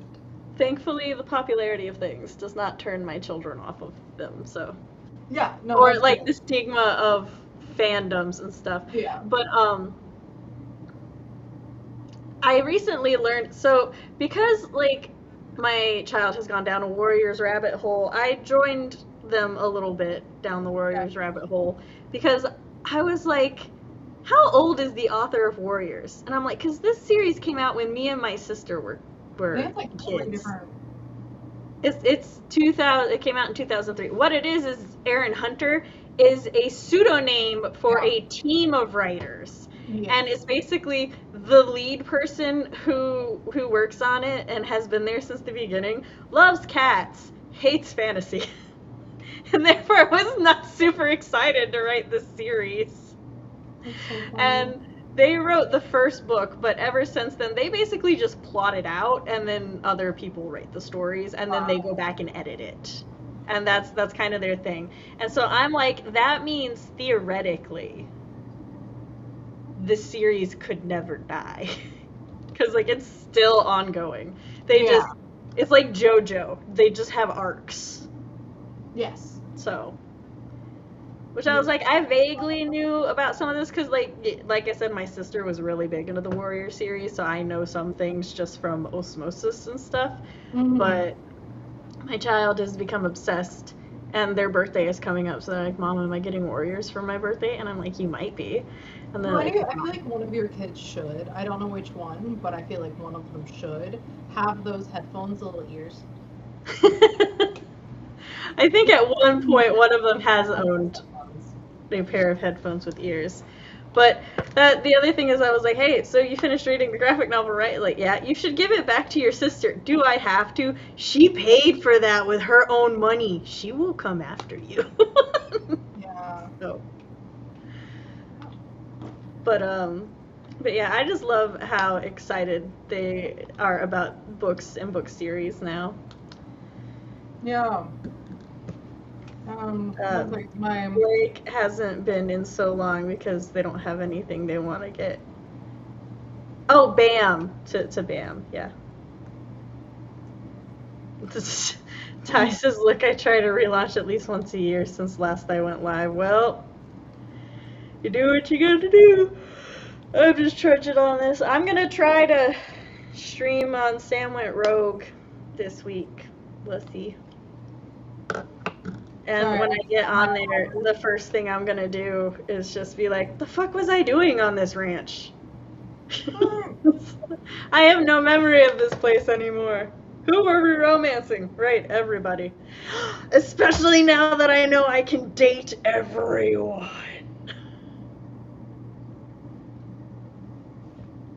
Thankfully, the popularity of things does not turn my children off of them, so. Yeah, no. Or like the stigma of fandoms and stuff. Yeah. But I recently learned, so because like my child has gone down a Warriors rabbit hole, I joined them a little bit down the Warriors rabbit hole, because I was like, how old is the author of Warriors? And I'm like, because this series came out when me and my sister were They have like 3 kids. different. It's 2000. It came out in 2003. What it is Aaron Hunter is a pseudonym for a team of writers, and it's basically the lead person who works on it and has been there since the beginning. Loves cats, hates fantasy, and therefore was not super excited to write this series. That's so funny. And they wrote the first book, but ever since then, they basically just plot it out, and then other people write the stories, and then they go back and edit it. And that's kind of their thing. And so I'm like, that means theoretically, this series could never die. Because, like, it's still ongoing. It's like JoJo. They just have arcs. Yes. So... Which I was like, I vaguely knew about some of this because, like I said, my sister was really big into the Warrior series, so I know some things just from osmosis and stuff. Mm-hmm. But my child has become obsessed, and their birthday is coming up, so they're like, Mom, am I getting Warriors for my birthday? And I'm like, you might be. And then I feel like one of your kids should. I don't know which one, but I feel like one of them should have those headphones, little ears. I think at one point one of them has owned a pair of headphones with ears. But the other thing is I was like, hey, so you finished reading the graphic novel, right? Like, yeah, you should give it back to your sister. Do I have to? She paid for that with her own money. She will come after you. Yeah. So. But yeah, I just love how excited they are about books and book series now. Yeah. Blake hasn't been in so long because they don't have anything they want to get. Oh, BAM! To BAM, yeah. Ty says, look, I try to relaunch at least once a year since last I went live. Well, you do what you gotta do. I'm just trudging on this. I'm gonna try to stream on Sam Went Rogue this week. We'll see. And when I get on there, the first thing I'm gonna do is just be like, the fuck was I doing on this ranch? I have no memory of this place anymore. Who were we romancing? Right, everybody. Especially now that I know I can date everyone.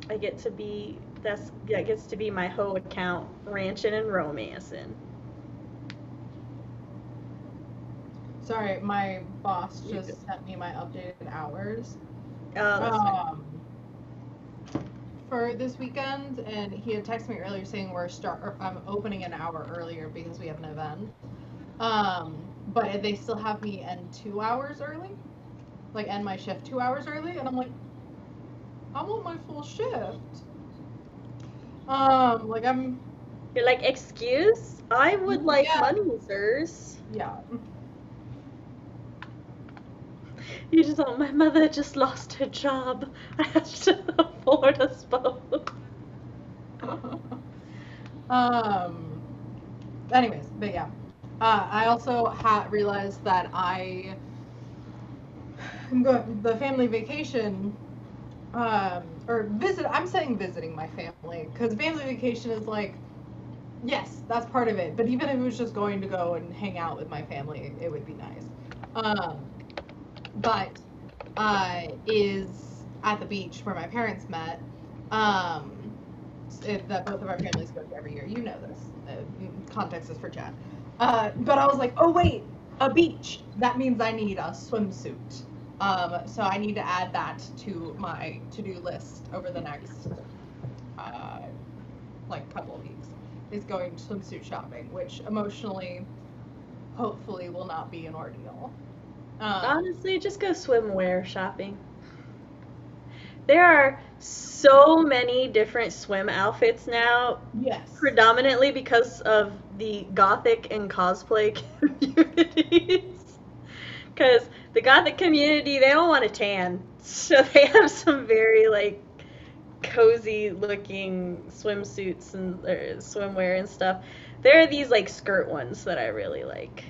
That gets to be my hoe account, ranching and romancing. Sorry, my boss just sent me my updated hours. Oh, that's fine. For this weekend, and he had texted me earlier saying I'm opening an hour earlier because we have an event. But they still have me end 2 hours early, like end my shift 2 hours early, and I'm like, I want my full shift. You're like, excuse? I would like money, sirs. Yeah. You just thought, my mother just lost her job. I have to afford us both. Anyways, but yeah. I also realized that I'm going the family vacation, I'm saying visiting my family, because family vacation is like, yes, that's part of it, but even if it was just going to go and hang out with my family, it would be nice. But is at the beach where my parents met, that both of our families go to every year. You know this. Context is for chat. But I was like, oh wait, a beach. That means I need a swimsuit. So I need to add that to my to-do list over the next couple of weeks. Is going swimsuit shopping, which emotionally, hopefully, will not be an ordeal. Honestly, just go swimwear shopping. There are so many different swim outfits now. Yes. Predominantly because of the gothic and cosplay communities. Because the gothic community, they don't want to tan. So they have some very, cozy looking swimsuits and swimwear and stuff. There are these, skirt ones that I really like.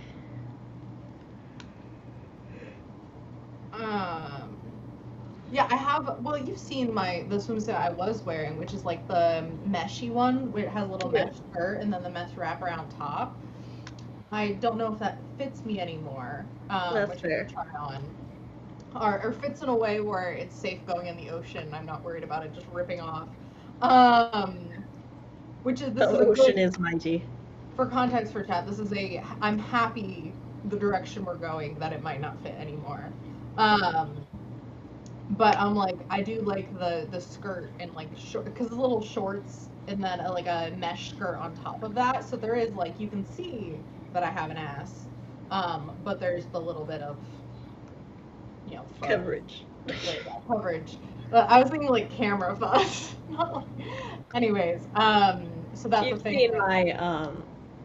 Yeah, I have. Well, you've seen the swimsuit I was wearing, which is like the meshy one, where it has a little Yeah. mesh skirt and then the mesh wrap around top. I don't know if that fits me anymore, That's which I fair. could try on, or fits in a way where it's safe going in the ocean. I'm not worried about it just ripping off. Um, The this is a ocean good is mighty. for context for chat. This is I'm happy the direction we're going that it might not fit anymore. Um, but I'm like I do like the skirt and like short because it's little shorts and then like a mesh skirt on top of that. So there is like you can see that I have an ass, but there's the little bit of fuzz, Coverage. coverage. I was thinking like camera fuzz. Not like... Anyways, so that's the You've thing seen that my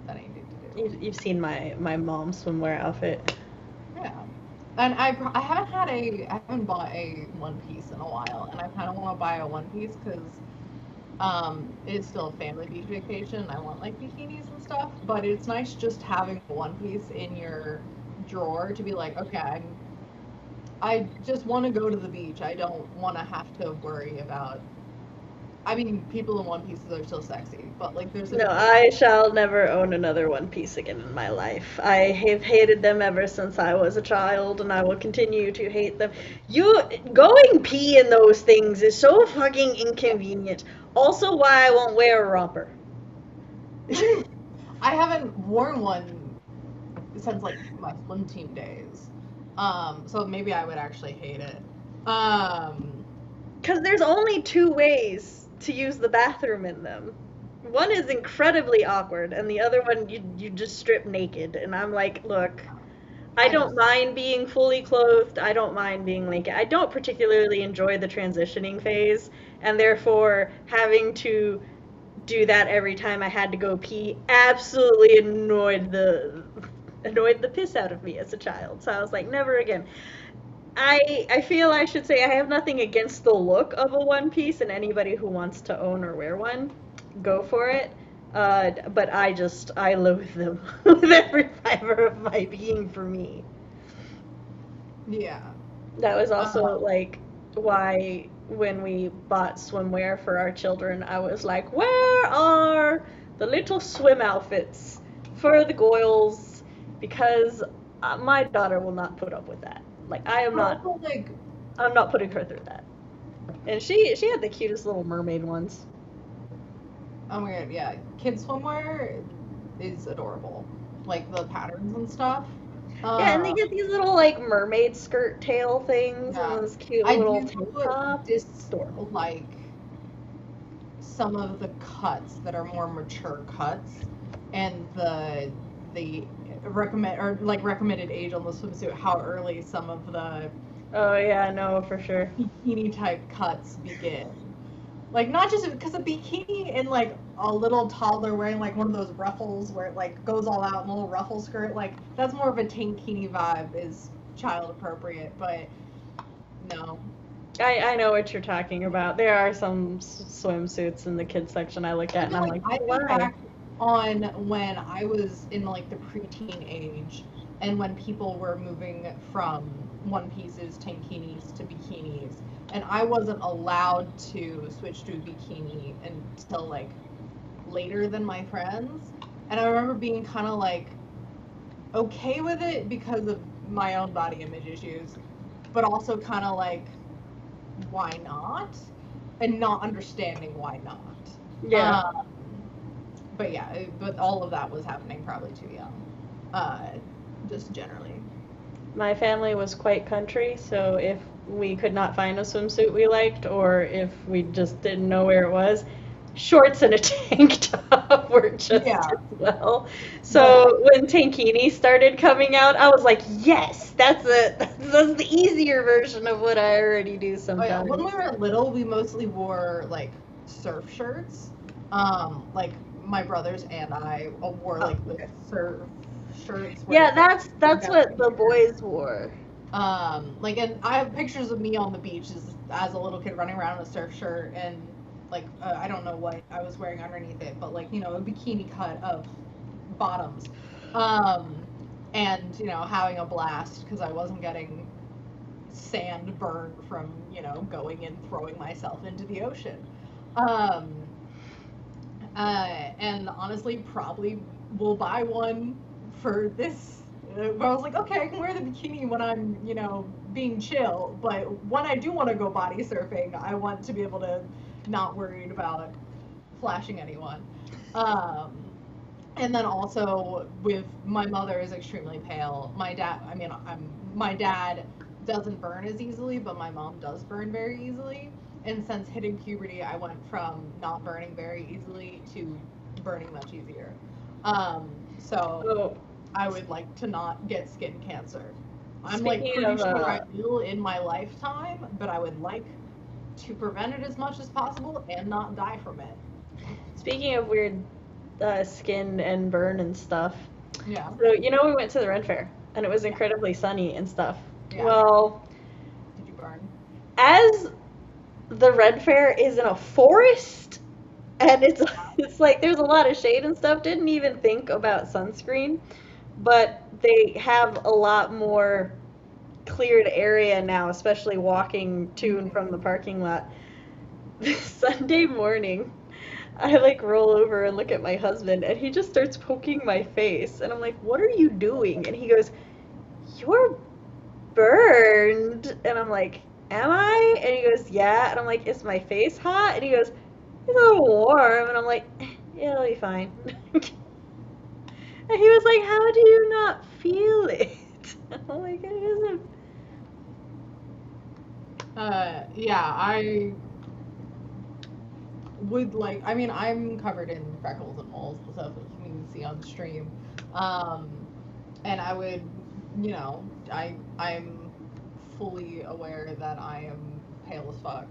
I need to do. you've seen my mom's swimwear outfit. Yeah. And I haven't bought a one piece in a while, and I kind of want to buy a one piece because it's still a family beach vacation. I want like bikinis and stuff, but it's nice just having a one piece in your drawer to be like, okay, I just want to go to the beach. I don't want to have to worry about. I mean, people in one pieces are still sexy, but like there's a No, difference. I shall never own another One Piece again in my life. I have hated them ever since I was a child, and I will continue to hate them. You going pee in those things is so fucking inconvenient. Also, why I won't wear a romper. I haven't worn one since like my swim team days. So maybe I would actually hate it. Because there's only two ways to use the bathroom in them. One is incredibly awkward, and the other one you just strip naked. And I'm like, look, I don't mind being fully clothed. I don't mind being naked. I don't particularly enjoy the transitioning phase, and therefore having to do that every time I had to go pee absolutely annoyed the piss out of me as a child. So I was like, never again. I feel I should say I have nothing against the look of a one piece, and anybody who wants to own or wear one, go for it. But I loathe them with every fiber of my being for me. Yeah. That was also like why when we bought swimwear for our children, I was like, where are the little swim outfits for the goyles? Because my daughter will not put up with that. Like I'm not putting her through that. And she had the cutest little mermaid ones. Oh my god, yeah. Kids swimwear is adorable. Like the patterns and stuff. Yeah, and they get these little like mermaid skirt tail things Yeah. and those cute I little do tank tops. like some of the cuts that are more mature cuts and the recommended age on the swimsuit, how early some of the Oh yeah, no, for sure. bikini type cuts begin. Like not just because a bikini and like a little toddler wearing like one of those ruffles where it like goes all out in a little ruffle skirt, like that's more of a tankini vibe, is child appropriate, but no. I know what you're talking about. There are some swimsuits in the kids section I look at, and I'm like, I why? think back on when I was in like the preteen age, and when people were moving from one pieces, tankinis to bikinis, and I wasn't allowed to switch to a bikini until like later than my friends. And I remember being kind of like okay with it because of my own body image issues, but also kind of like why not? And not understanding why not. Yeah. But yeah, but all of that was happening probably too young. Just generally. My family was quite country, so if we could not find a swimsuit we liked, or if we just didn't know where it was, shorts and a tank top were just as well. So when tankini started coming out, I was like, yes, that's the easier version of what I already do sometimes. When we were little, we mostly wore like surf shirts. Like my brothers and I wore like the surf shirts. Yeah, that's what the boys wore. Like, and I have pictures of me on the beach as a little kid running around in a surf shirt and like I don't know what I was wearing underneath it, but like a bikini cut of bottoms, and having a blast because I wasn't getting sand burned from, going and throwing myself into the ocean. And honestly, probably will buy one for this. But I was like, okay, I can wear the bikini when I'm, being chill. But when I do want to go body surfing, I want to be able to not worried about flashing anyone. And then also with my mother is extremely pale. My dad doesn't burn as easily, but my mom does burn very easily. And since hitting puberty, I went from not burning very easily to burning much easier. So I would like to not get skin cancer. I'm pretty sure I will in my lifetime, but I would like to prevent it as much as possible and not die from it. Speaking of weird skin and burn and stuff. Yeah. So, we went to the Ren Fair, and it was incredibly sunny and stuff. Yeah. Well, did you burn? As the Ren Fair is in a forest, and it's like there's a lot of shade and stuff, didn't even think about sunscreen, but they have a lot more cleared area now, especially walking to and from the parking lot. Sunday morning, I roll over and look at my husband, and he just starts poking my face, and I'm like, what are you doing? And he goes, you're burned. And I'm like, am I? And he goes, yeah. And I'm like, is my face hot? And he goes, it's a little warm. And I'm like, yeah, it'll be fine. And he was like, how do you not feel it? I'm like, it isn't. Yeah, I would I'm covered in freckles and moles and stuff, as you can see on the stream. And I would, I'm fully aware that I am pale as fuck.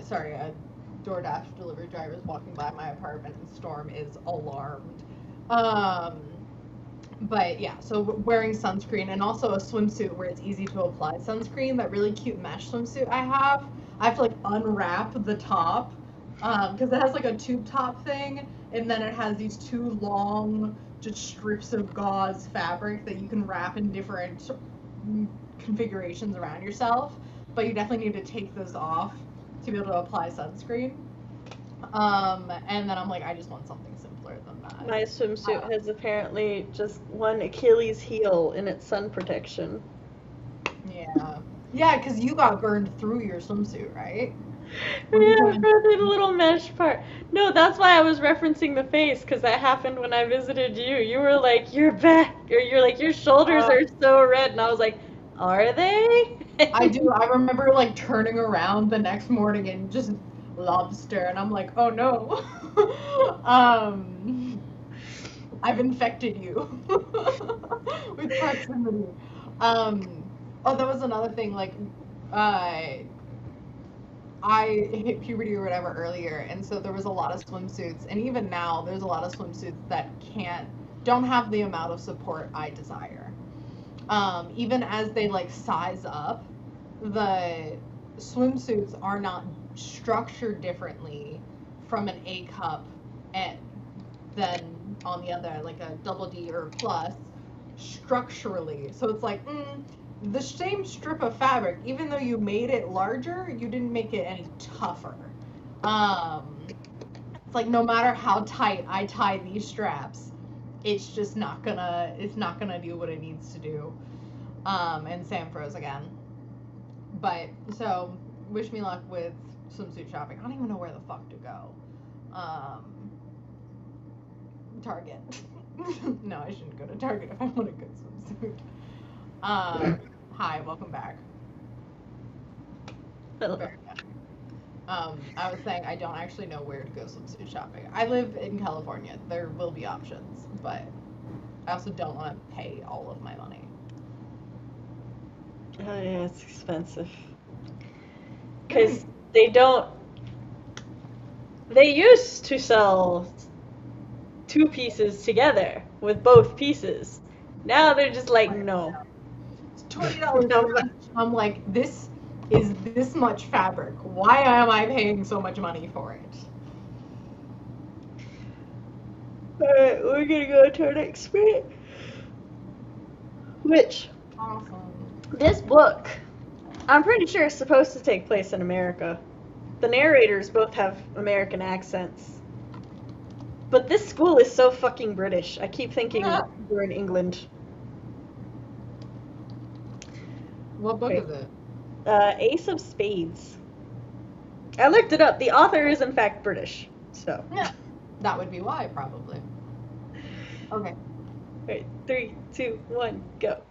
Sorry, a DoorDash delivery driver is walking by my apartment and Storm is alarmed. But yeah, so wearing sunscreen and also a swimsuit where it's easy to apply sunscreen. That really cute mesh swimsuit I have to unwrap the top because it has a tube top thing, and then it has these two long just strips of gauze fabric that you can wrap in different configurations around yourself, but you definitely need to take those off to be able to apply sunscreen. And then I'm like, I just want something simpler than that. My swimsuit has apparently just one Achilles heel in its sun protection. Yeah, because you got burned through your swimsuit, right? Yeah, for the little mesh part. No, that's why I was referencing the face, because that happened when I visited you. You were like, your back, or you're like, your shoulders are so red, and I was like, are they? I do. I remember turning around the next morning and just lobster, and I'm like, oh no. I've infected you with proximity. Oh, that was another thing, I hit puberty or whatever earlier, and so there was a lot of swimsuits, and even now there's a lot of swimsuits that don't have the amount of support I desire. Even as they size up, the swimsuits are not structured differently from an A cup than on the other, a double D or plus structurally. So it's the same strip of fabric, even though you made it larger, you didn't make it any tougher. It's no matter how tight I tie these straps, it's just not gonna do what it needs to do. And Sam froze again. But so wish me luck with swimsuit shopping. I don't even know where the fuck to go. Target. No, I shouldn't go to Target if I want a good swimsuit. Hi, welcome back. Hello. I was saying I don't actually know where to go swimsuit shopping. I live in California. There will be options, but I also don't want to pay all of my money. Oh yeah, it's expensive. Because they used to sell two pieces together with both pieces. Now they're just no. It's $20. I'm like, this is this much fabric. Why am I paying so much money for it? Alright, we're gonna go to our next bit. Which, awesome. this book, I'm pretty sure it's supposed to take place in America. The narrators both have American accents. But this school is so fucking British. I keep thinking we're in England. What book Wait. is it? Ace of Spades. I looked it up. The author is in fact British. So. Yeah. That would be why, probably. Okay. Wait, 3, 2, 1, go.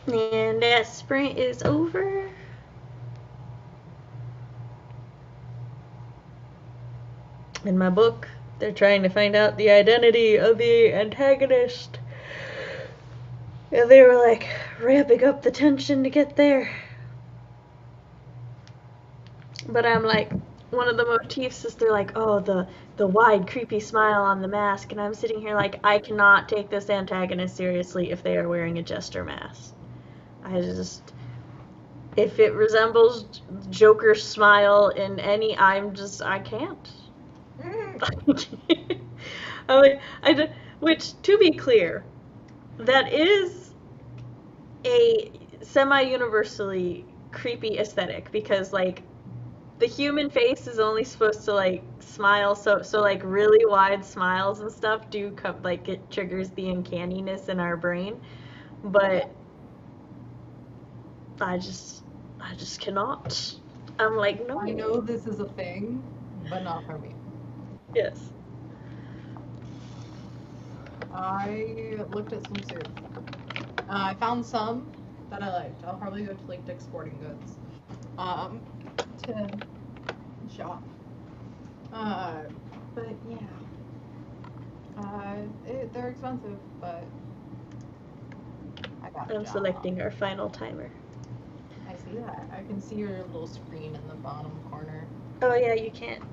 And that sprint is over. In my book, they're trying to find out the identity of the antagonist. And they were like ramping up the tension to get there. But I'm like, one of the motifs is they're like, oh, the wide, creepy smile on the mask. And I'm sitting here like, I cannot take this antagonist seriously if they are wearing a jester mask. If it resembles Joker's smile in any, I can't. Which, to be clear, that is a semi-universally creepy aesthetic because, like, the human face is only supposed to, like, smile, so like, really wide smiles and stuff do come, like, it triggers the uncanniness in our brain, but I just cannot. I'm like, no. I know this is a thing, but not for me. Yes. I looked at some soup. I found some that I liked. I'll probably go to like Dick's Sporting Goods to shop. But yeah, they're expensive, but I got. I'm selecting our final timer. I see that. I can see your little screen in the bottom corner. Oh yeah, you can't.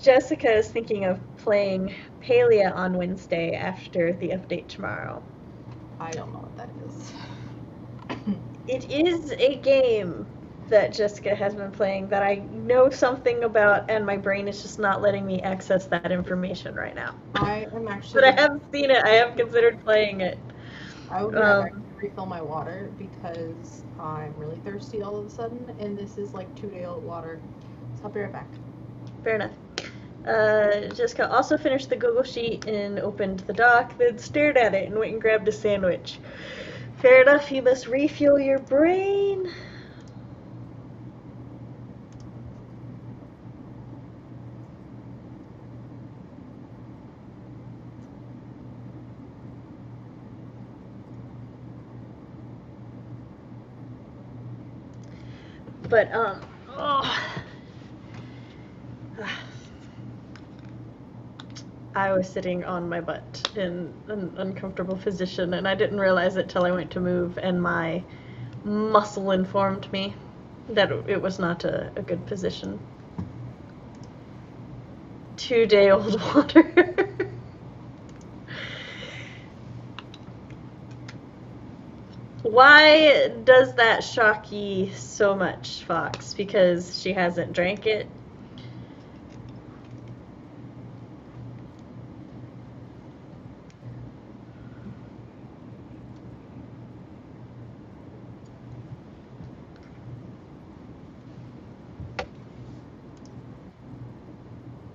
Jessica is thinking of playing Palia on Wednesday after the update tomorrow. I don't know what that is. It is a game that Jessica has been playing that I know something about, and my brain is just not letting me access that information right now. I am actually. But I have seen it. I have considered playing it. I would rather refill my water because I'm really thirsty all of a sudden, and this is like 2-day-old water. So I'll be right back. Fair enough. Jessica also finished the Google Sheet and opened the doc, then stared at it and went and grabbed a sandwich. Fair enough, you must refuel your brain. But, I was sitting on my butt in an uncomfortable position, and I didn't realize it till I went to move, and my muscle informed me that it was not a good position. 2-day-old water. Why does that shock ye so much, Fox? Because she hasn't drank it?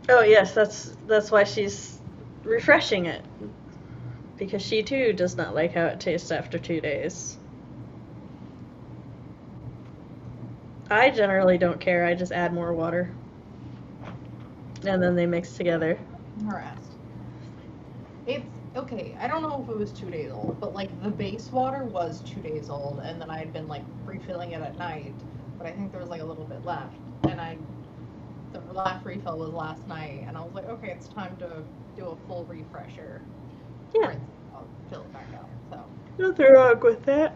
Oh yes, that's why she's refreshing it. Because she too does not like how it tastes after 2 days. I generally don't care, I just add more water. And then they mix together. I'm harassed. It's okay, I don't know if it was 2 days old, but like the base water was 2 days old, and then I had been like refilling it at night, but I think there was like a little bit left, and the last refill was last night, and I was like, okay, it's time to do a full refresher. Yeah. I'll fill it back up, so. Nothing wrong with that.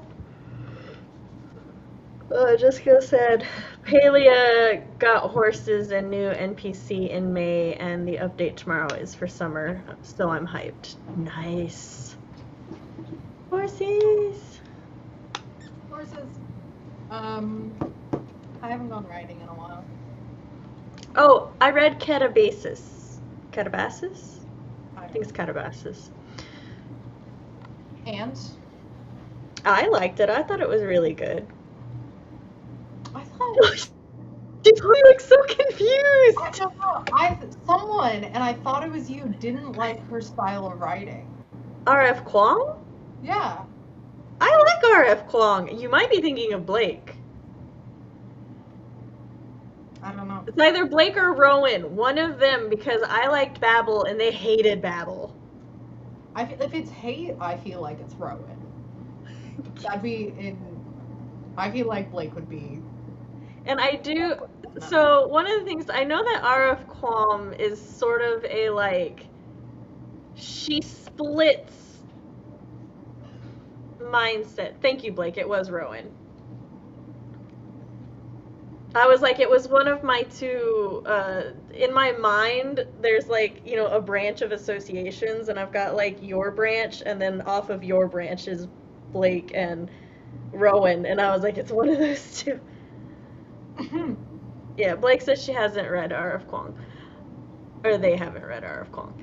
Jessica said, Palia got horses and new NPC in May, and the update tomorrow is for summer, so I'm hyped. Nice. Horses! Horses. I haven't gone riding in a while. Oh, I read Catabasis. Catabasis? I think it's Catabasis. And? I liked it. I thought it was really good. I thought... She looks so confused! I don't know. Someone, and I thought it was you, didn't like her style of writing. R.F. Kuang? Yeah. I like R.F. Kuang. You might be thinking of Blake. I don't know. It's either Blake or Rowan, one of them, because I liked Babel and they hated Babel. If it's hate, I feel like it's Rowan. That'd be in. I feel like Blake would be. And I do. So one of the things I know that RF Qualm is sort of a like. She splits mindset. Thank you, Blake. It was Rowan. I was like, it was one of my two, in my mind, there's like, you know, a branch of associations, and I've got like your branch, and then off of your branch is Blake and Rowan, and I was like, it's one of those two. Yeah, Blake says she hasn't read R.F. Kuang. Or they haven't read R.F. Kuang.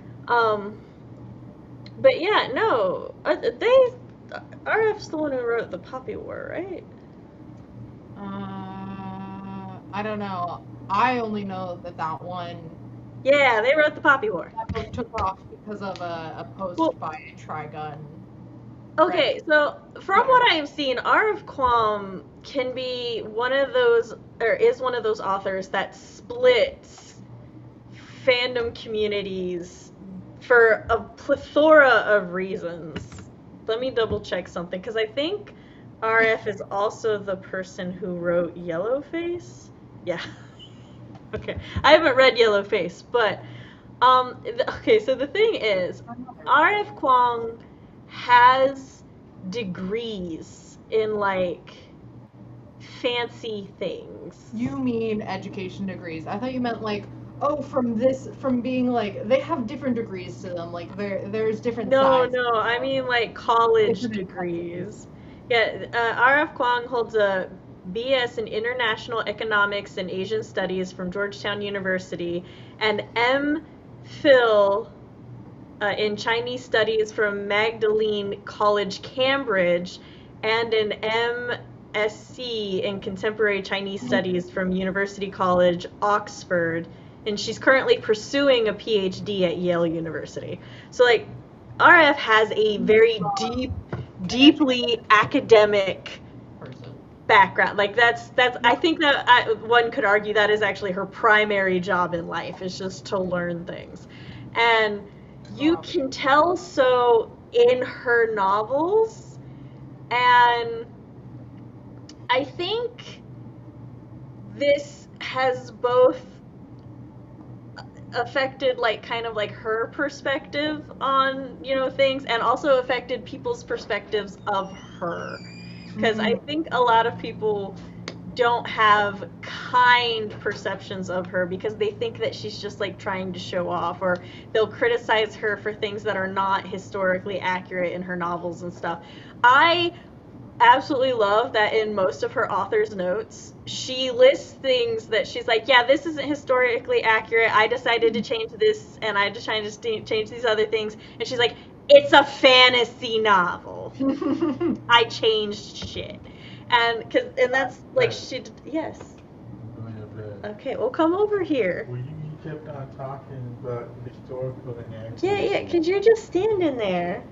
But yeah, no, R.F.'s the one who wrote The Poppy War, right? I don't know. I only know that one. Yeah, they wrote The Poppy War. That book took off because of a post by Trigun. Okay, so from what I have seen, R.F. Kuang can be one of those, or is one of those authors that splits fandom communities for a plethora of reasons. Let me double check something, because I think R.F. is also the person who wrote Yellowface. Yeah. Okay. I haven't read Yellowface, but okay, so the thing is, R.F. Kuang has degrees in like fancy things. You mean education degrees? I thought you meant like, oh, from being like, they have different degrees to them, like there's different sizes. No, I mean like college degrees. Yeah, R.F. Kuang holds a BS in International Economics and Asian Studies from Georgetown University, and M.Phil in Chinese Studies from Magdalene College, Cambridge, and an M.Sc in Contemporary Chinese Studies from University College, Oxford, and she's currently pursuing a PhD at Yale University. So, like, RF has a very deeply academic background. Like that's I think that one could argue that is actually her primary job in life, is just to learn things. And you can tell so in her novels, and I think this has both affected like kind of like her perspective on, you know, things, and also affected people's perspectives of her. Because I think a lot of people don't have kind perceptions of her because they think that she's just like trying to show off, or they'll criticize her for things that are not historically accurate in her novels and stuff. I absolutely love that in most of her author's notes, she lists things that she's like, yeah, this isn't historically accurate. I decided to change this, and I decided to change these other things. And she's like, it's a fantasy novel. I changed shit. And that's like, yes. Okay, well, come over here. Well, you kept on talking about historical and Yeah, because you're just standing there.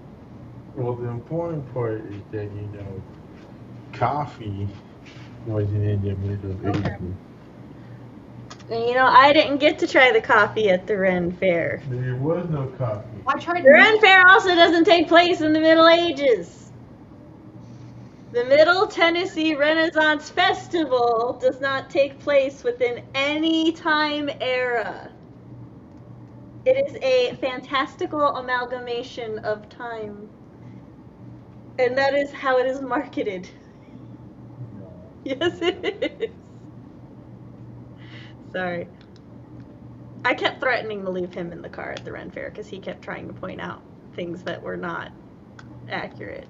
Well, the important part is that, you know, coffee wasn't in the middle of anything. And, you know, I didn't get to try the coffee at the Ren Fair. There was no coffee. The Ren Fair also doesn't take place in the Middle Ages. The Middle Tennessee Renaissance Festival does not take place within any time era. It is a fantastical amalgamation of time. And that is how it is marketed. No. Yes, it is. Sorry. I kept threatening to leave him in the car at the Ren Fair because he kept trying to point out things that were not accurate.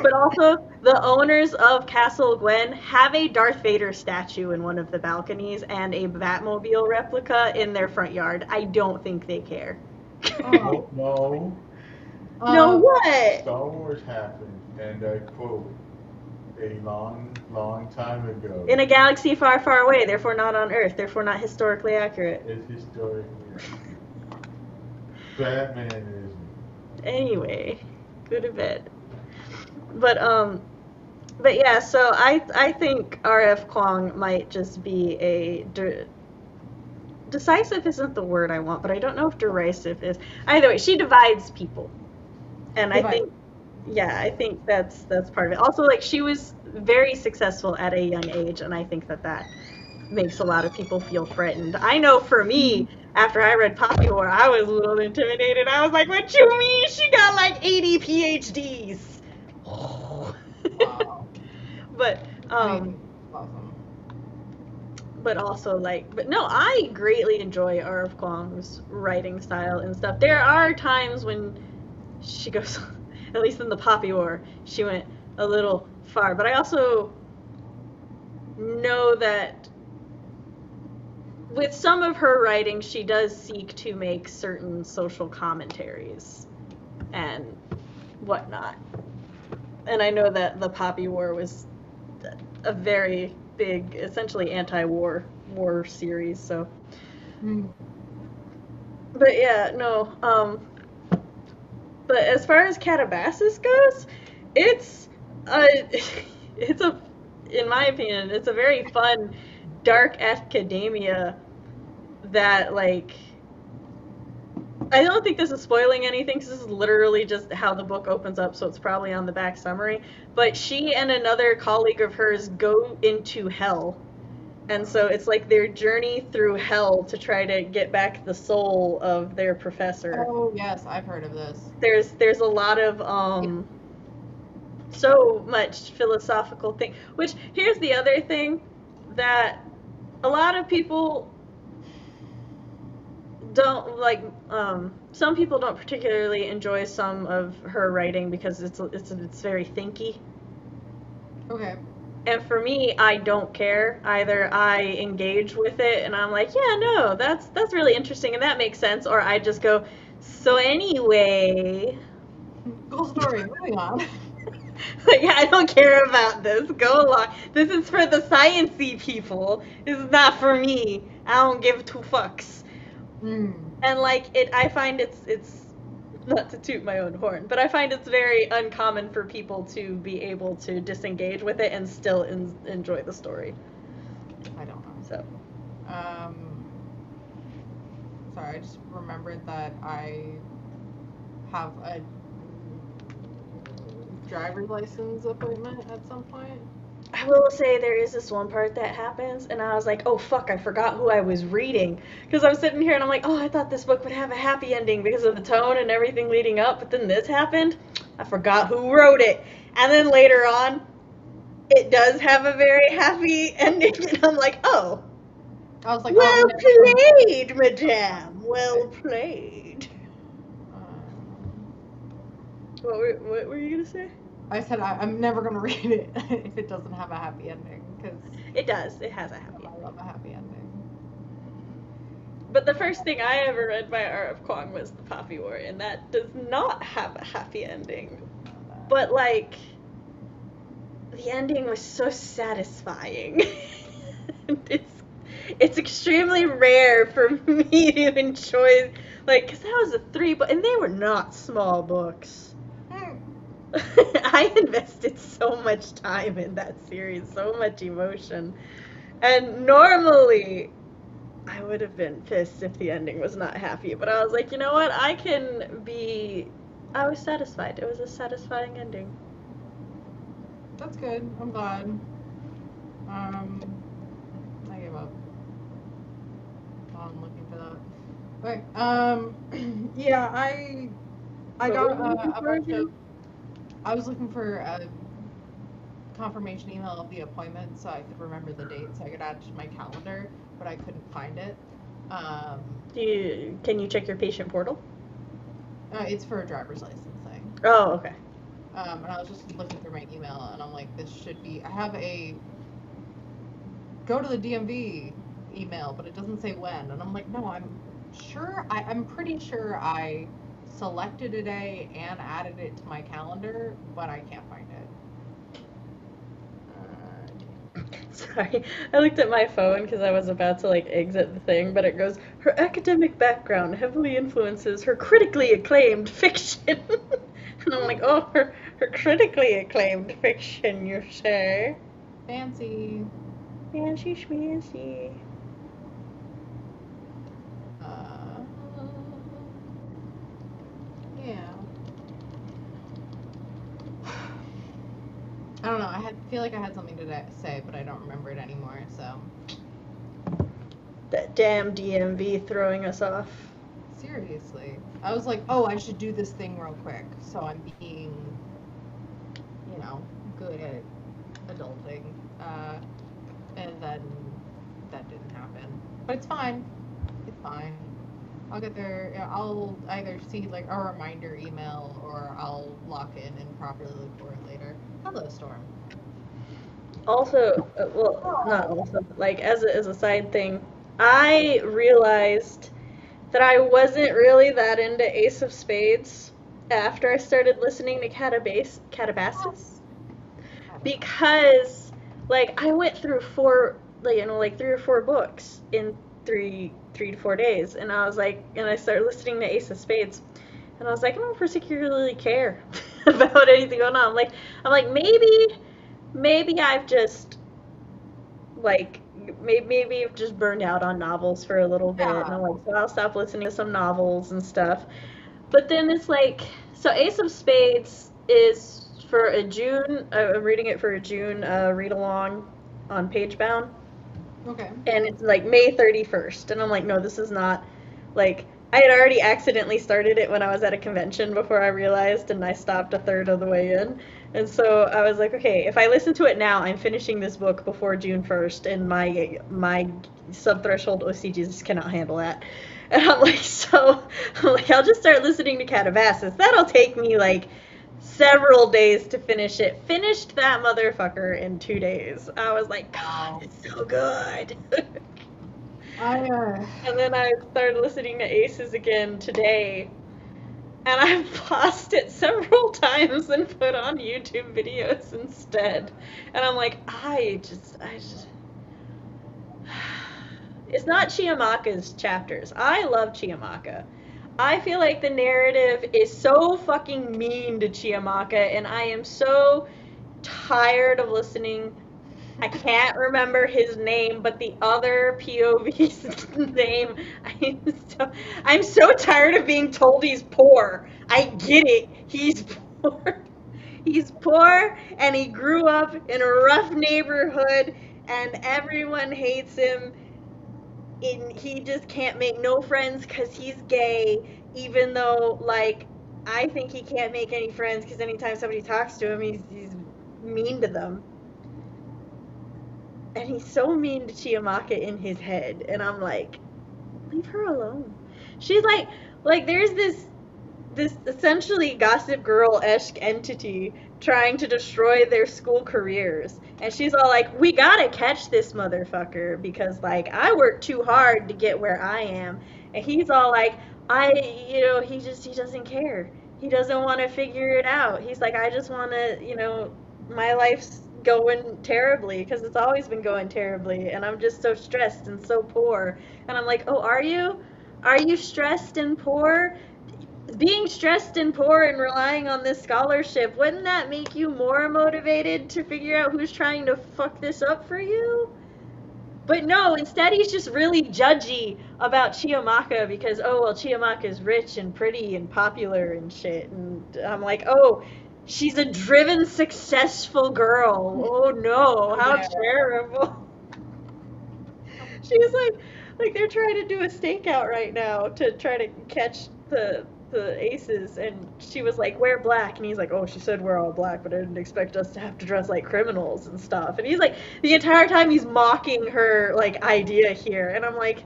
But also, the owners of Castle Gwen have a Darth Vader statue in one of the balconies and a Batmobile replica in their front yard. I don't think they care. Oh, no. No, what? Star Wars happened, and I quote, a long, long time ago. In a galaxy far, far away, therefore not on Earth, therefore not historically accurate. It's historically accurate. Batman isn't. Anyway, go to bed. But yeah, so I think R.F. Kuang might just be decisive isn't the word I want, but I don't know if derisive is. Either way, she divides people. And I think that's part of it. Also, like, she was very successful at a young age, and I think that makes a lot of people feel threatened. I know for me, after I read Poppy War, I was a little intimidated. I was like, what you mean? She got like 80 PhDs. Wow. But awesome. But also, like, but no, I greatly enjoy R.F. Kuang's writing style and stuff. There are times when she goes, at least in the Poppy War, she went a little far. But I also know that with some of her writing, she does seek to make certain social commentaries and whatnot. And I know that the Poppy War was a very big, essentially anti-war series. So, but yeah, no. But as far as Catabasis goes, it's in my opinion, it's a very fun, dark academia that, like, I don't think this is spoiling anything, because this is literally just how the book opens up, so it's probably on the back summary. But she and another colleague of hers go into hell. And so it's like their journey through hell to try to get back the soul of their professor. Oh, yes, I've heard of this. There's a lot of so much philosophical thing. Which, here's the other thing, that a lot of people don't like. Some people don't particularly enjoy some of her writing because it's very thinky. Okay. And for me, I don't care. Either I engage with it and I'm like, yeah, no, that's really interesting and that makes sense, or I just go, so anyway. Cool story. Moving on. Like, I don't care about this. Go along. This is for the sciencey people. This is not for me. I don't give two fucks. And like I find it's not to toot my own horn, but I find it's very uncommon for people to be able to disengage with it and still enjoy the story. I don't know. So. Sorry, I just remembered that I have a driver's license appointment at some point. I will say there is this one part that happens, and I was like, oh fuck, I forgot who I was reading. Because I was sitting here and I'm like, oh, I thought this book would have a happy ending because of the tone and everything leading up, but then this happened. I forgot who wrote it. And then later on, it does have a very happy ending, and I'm like, oh. I was like, well played, madame. Well played. What were you going to say? I said I'm never going to read it if it doesn't have a happy ending. Cause it does. It has a happy ending. I love a happy ending. But the first thing I ever read by R.F. Kuang was The Poppy War, and that does not have a happy ending. But, like, the ending was so satisfying. It's extremely rare for me to enjoy, like, because that was a 3 book, and they were not small books. I invested so much time in that series, so much emotion. And normally, I would have been pissed if the ending was not happy. But I was like, you know what? I was satisfied. It was a satisfying ending. That's good. I'm glad. I gave up. I'm looking for that. Okay. Yeah, I got a bunch of. I was looking for a confirmation email of the appointment so I could remember the date so I could add it to my calendar, but I couldn't find it. Can you check your patient portal? It's for a driver's license thing. Oh, okay. And I was just looking through my email and I'm like, this should be. I have a go to the DMV email, but it doesn't say when. And I'm like, no, I'm pretty sure I selected a day and added it to my calendar, but I can't find it. Sorry, I looked at my phone because I was about to like exit the thing, but it goes, her academic background heavily influences her critically acclaimed fiction. And I'm like, oh, her critically acclaimed fiction, you say? Fancy. Fancy schmancy. I don't know. I feel like I had something to say, but I don't remember it anymore. So. That damn DMV throwing us off. Seriously, I was like, oh, I should do this thing real quick, so I'm being, good at adulting, and then that didn't happen. But it's fine. It's fine. I'll get there. I'll either see like a reminder email or I'll lock in and properly look for it later. Hello, Storm. Also, well, not also, but like as a side thing, I realized that I wasn't really that into Ace of Spades after I started listening to Catabasis. Because, like, I went through 3 or 4 books in 3 to 4 days, and I was like, and I started listening to Ace of Spades, and I was like, I don't particularly care about anything going on. I'm like, maybe I've just, like, maybe I've just burned out on novels for a little bit, and I'm like, so I'll stop listening to some novels and stuff. But then it's like, so Ace of Spades is for a June, I'm reading it for a June read-along on Pagebound. Okay. And it's like May 31st, and I'm like, no, this is not, like, I had already accidentally started it when I was at a convention before I realized, and I stopped a third of the way in. And so I was like, okay, if I listen to it now, I'm finishing this book before June 1st, and my sub-threshold OCGs cannot handle that. And I'm like, I'll just start listening to Catabasis. That'll take me, like, several days to finish it. Finished that motherfucker in 2 days. I was like, God, it's so good. And then I started listening to Aces again today, and I've paused it several times and put on YouTube videos instead. And I'm like, I just it's not Chiamaka's chapters. I love Chiamaka. I feel like the narrative is so fucking mean to Chiamaka, and I am so tired of listening. I can't remember his name, but the other POV's name, I'm so tired of being told he's poor. I get it. He's poor. He's poor, and he grew up in a rough neighborhood, and everyone hates him. And he just can't make no friends because he's gay, even though, like, I think he can't make any friends because anytime somebody talks to him, he's mean to them. And he's so mean to Chiamaka in his head, and I'm like, leave her alone. She's like there's this essentially Gossip Girl-esque entity trying to destroy their school careers. And she's all like, we gotta catch this motherfucker because, like, I worked too hard to get where I am. And he's all like, he doesn't care. He doesn't want to figure it out. He's like, I just want to, my life's going terribly because it's always been going terribly. And I'm just so stressed and so poor. And I'm like, oh, are you? Are you stressed and poor? Being stressed and poor and relying on this scholarship, wouldn't that make you more motivated to figure out who's trying to fuck this up for you? But no, instead he's just really judgy about Chiamaka because, oh, well, Chiamaka's rich and pretty and popular and shit. And I'm like, oh, she's a driven, successful girl. Oh, no, how terrible. She's like they're trying to do a stakeout right now to try to catch the aces, and she was like, wear black, and he's like, oh, she said we're all black, but I didn't expect us to have to dress like criminals and stuff. And he's like, the entire time he's mocking her, like, idea here, and I'm like,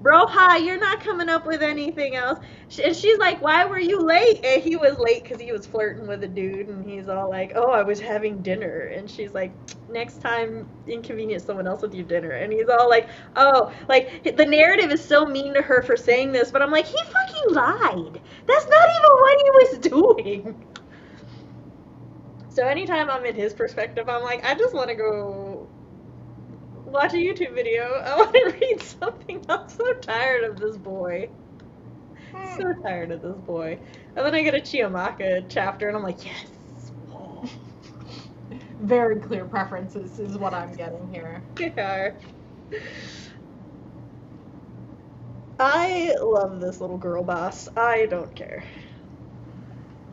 bro, hi, you're not coming up with anything else. And she's like, why were you late? And he was late because he was flirting with a dude, and he's all like, oh, I was having dinner. And she's like, next time, inconvenience someone else with your dinner. And he's all like, oh, like, the narrative is so mean to her for saying this, but I'm like, he fucking lied. That's not even what he was doing. So anytime I'm in his perspective, I'm like, I just want to go watch a YouTube video. I want to read something. I'm so tired of this boy. So tired of this boy. And then I get a Chiamaka chapter, and I'm like, yes. Oh. Very clear preferences is what I'm getting here. Yeah. I love this little girl boss. I don't care.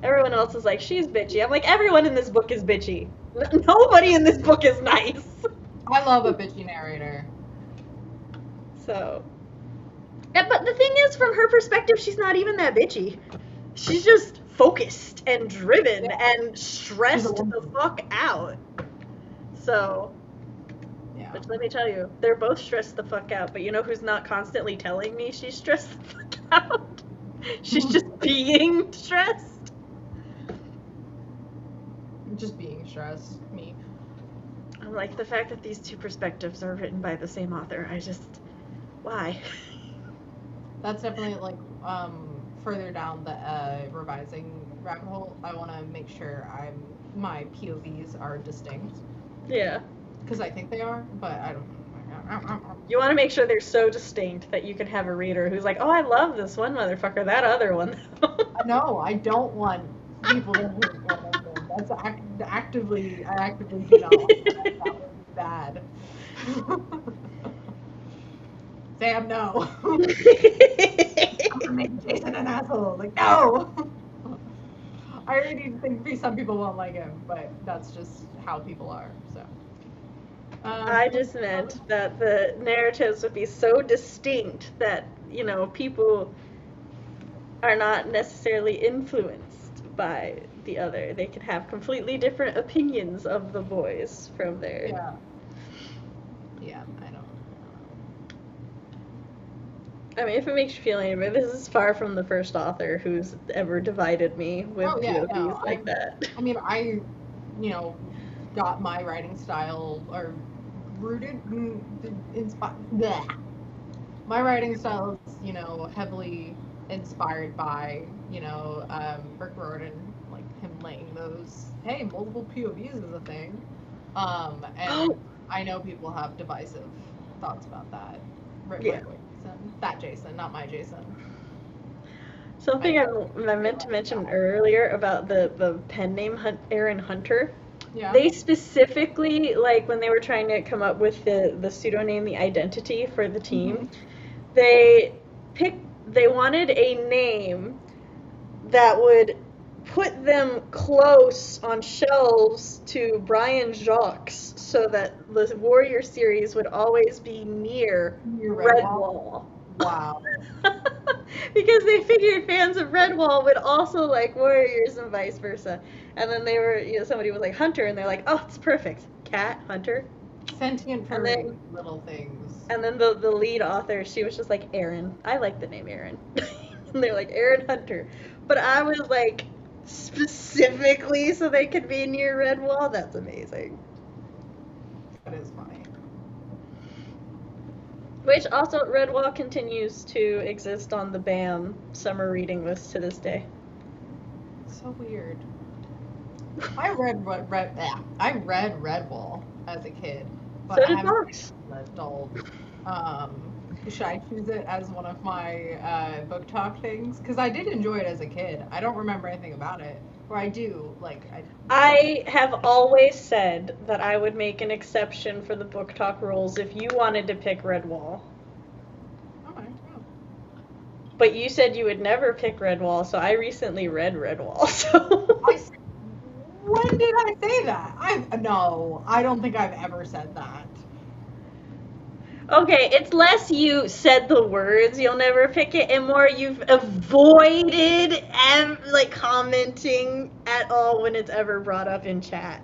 Everyone else is like, she's bitchy. I'm like, everyone in this book is bitchy. Nobody in this book is nice. I love a bitchy narrator. So, yeah, but the thing is, from her perspective, she's not even that bitchy. She's just focused and driven and stressed the fuck out. So, yeah. Which let me tell you, they're both stressed the fuck out. But you know who's not constantly telling me she's stressed the fuck out? She's just being stressed. Just being stressed. Me. I'm like, the fact that these two perspectives are written by the same author, why? That's definitely like further down the revising rabbit hole. I want to make sure my POVs are distinct. Yeah. Because I think they are, but I don't. You want to make sure they're so distinct that you can have a reader who's like, oh, I love this one motherfucker, that other one. No, I don't want people to hate one of them. That's actively, I actively do not want that. That would be bad. Sam, no. I'm gonna make Jason an asshole. Like, no. I already think some people won't like him, but that's just how people are. So. I just meant that the narratives would be so distinct that, you know, people are not necessarily influenced by the other. They can have completely different opinions of the boys from there. Yeah. Yeah, I don't. I mean, if it makes you feel any better, this is far from the first author who's ever divided me with POVs like that. I mean, got my writing style or rooted inspired. My writing style is, heavily inspired by, Rick Riordan, like him laying those, hey, multiple POVs is a thing. And I know people have divisive thoughts about that. That Jason, not my Jason. Something I meant to mention earlier about the pen name Aaron Hunter. Yeah. They specifically, like, when they were trying to come up with the pseudonym, the identity for the team, they wanted a name that would put them close on shelves to Brian Jacques so that the Warrior series would always be near Redwall. Wow. Because they figured fans of Redwall would also like Warriors and vice versa. And then they were, somebody was like Hunter, and they're like, oh, it's perfect. Cat, Hunter. Sentient furry little things. And then the lead author, she was just like, Aaron. I like the name Aaron. And they're like, Aaron Hunter. But I was like, specifically so they could be near Redwall? That's amazing. That is funny. Which also, Redwall continues to exist on the BAM summer reading list to this day. So weird. I read Redwall as a kid, but so I did haven't Fox. read it as an adult. Should I choose it as one of my book talk things? Because I did enjoy it as a kid. I don't remember anything about it. Or I do, I have always said that I would make an exception for the book talk rules if you wanted to pick Redwall. Okay. Yeah. But you said you would never pick Redwall, so I recently read Redwall, so... When did I say that? No, I don't think I've ever said that. Okay, it's less you said the words, you'll never pick it, and more you've avoided commenting at all when it's ever brought up in chat.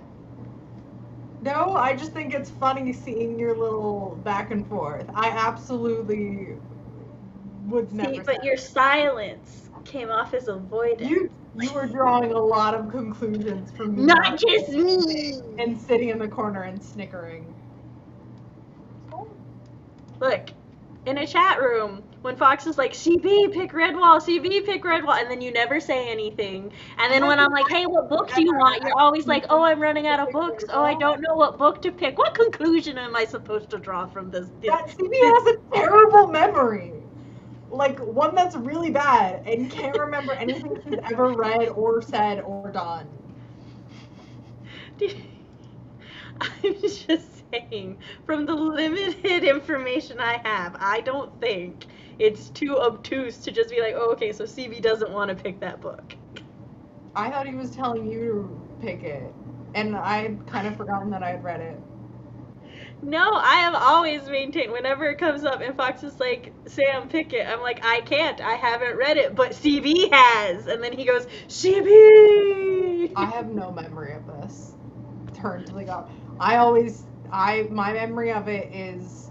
No, I just think it's funny seeing your little back and forth. I absolutely would never say but your silence came off as avoidance. You were drawing a lot of conclusions from me. Not just me! And sitting in the corner and snickering. Look, in a chat room, when Fox is like, CB, pick Redwall, CB, pick Redwall, and then you never say anything. And then when I'm like, hey, what book do you want? You're always like, oh, I'm running out of books. Oh, I don't know what book to pick. What conclusion am I supposed to draw from this? That CB has a terrible memory. Like, one that's really bad and can't remember anything she's ever read or said or done. I'm just saying, from the limited information I have, I don't think it's too obtuse to just be like, oh, okay, so CB doesn't want to pick that book. I thought he was telling you to pick it, and I'd kind of forgotten that I had read it. No, I have always maintained whenever it comes up and Fox is like, Sam, pick it. I'm like, I can't. I haven't read it, but CB has. And then he goes, CB! I have no memory of this. Turn to the God. My memory of it is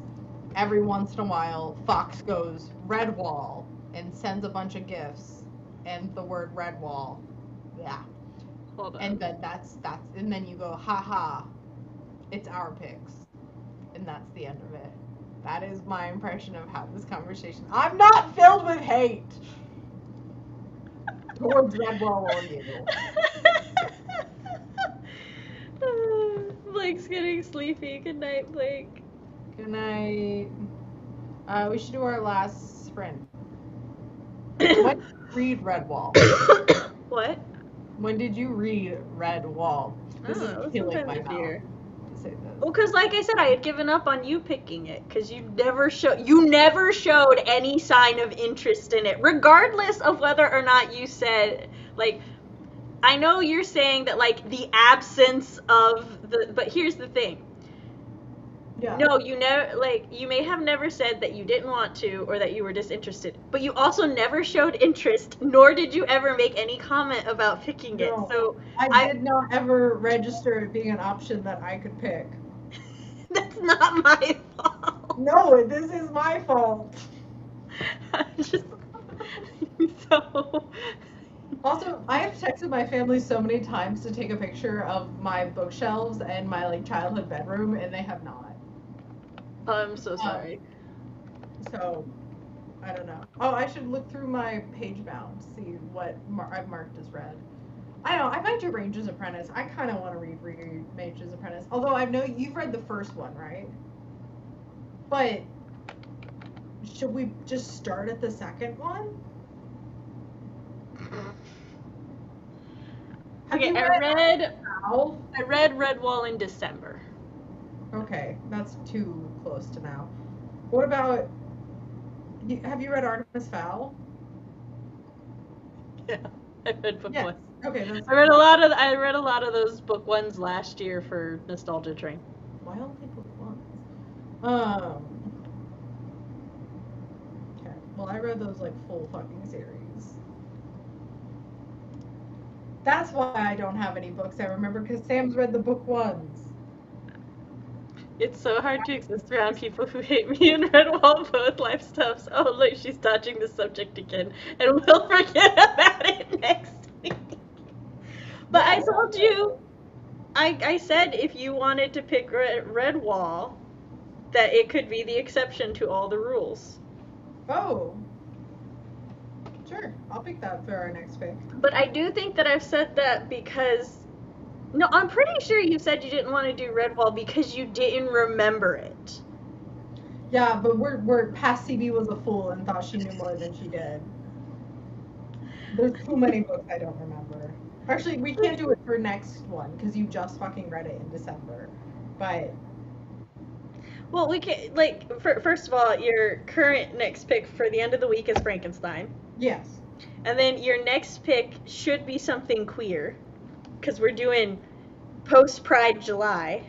every once in a while, Fox goes, Redwall, and sends a bunch of gifts, and the word Redwall. Yeah. Hold on. And then and then you go, haha, it's our picks. And that's the end of it. That is my impression of how this conversation. I'm not filled with hate towards Redwall or you. Blake's getting sleepy. Good night, Blake. Good night. We should do our last sprint. When did you read Redwall? What? When did you read Redwall? This is killing my mouth year. to say this. Well, because like I said, I had given up on you picking it because you never showed any sign of interest in it, regardless of whether or not you said, like, I know you're saying that, like, the absence of the, but here's the thing. Yeah. No, you never, like, you may have never said that you didn't want to or that you were disinterested, but you also never showed interest, nor did you ever make any comment about picking it. So I did not ever register it being an option that I could pick. That's not my fault. No, this is my fault. So. Also, I have texted my family so many times to take a picture of my bookshelves and my like childhood bedroom, and they have not. I'm so sorry. So, I don't know. Oh, I should look through my page bound, see what I've marked as read. I don't know. I might do Ranger's Apprentice. I kind of want to read Ranger's Apprentice. Although I know you've read the first one, right? But should we just start at the second one? Okay, I read Redwall in December. Okay, that's too close to now. What about, have you read Artemis Fowl? Yeah, I read book one. Okay, I read a lot of those book ones last year for Nostalgia Train. Why only book ones? Okay, well I read those like full fucking series. That's why I don't have any books I remember, because Sam's read the book ones. It's so hard to exist around people who hate me and Redwall both life stuffs. Oh look, she's dodging the subject again, and we'll forget about it next week. But I told you, I said if you wanted to pick Redwall, that it could be the exception to all the rules. Oh. Sure, I'll pick that for our next pick. But I do think that I've said that because... No, I'm pretty sure you said you didn't want to do Redwall because you didn't remember it. Yeah, but we're past CB was a fool and thought she knew more than she did. There's too many books I don't remember. Actually, we can't do it for next one because you just fucking read it in December. But... Well, we can, like, first of all, your current next pick for the end of the week is Frankenstein. Yes. And then your next pick should be something queer, because we're doing post-Pride July.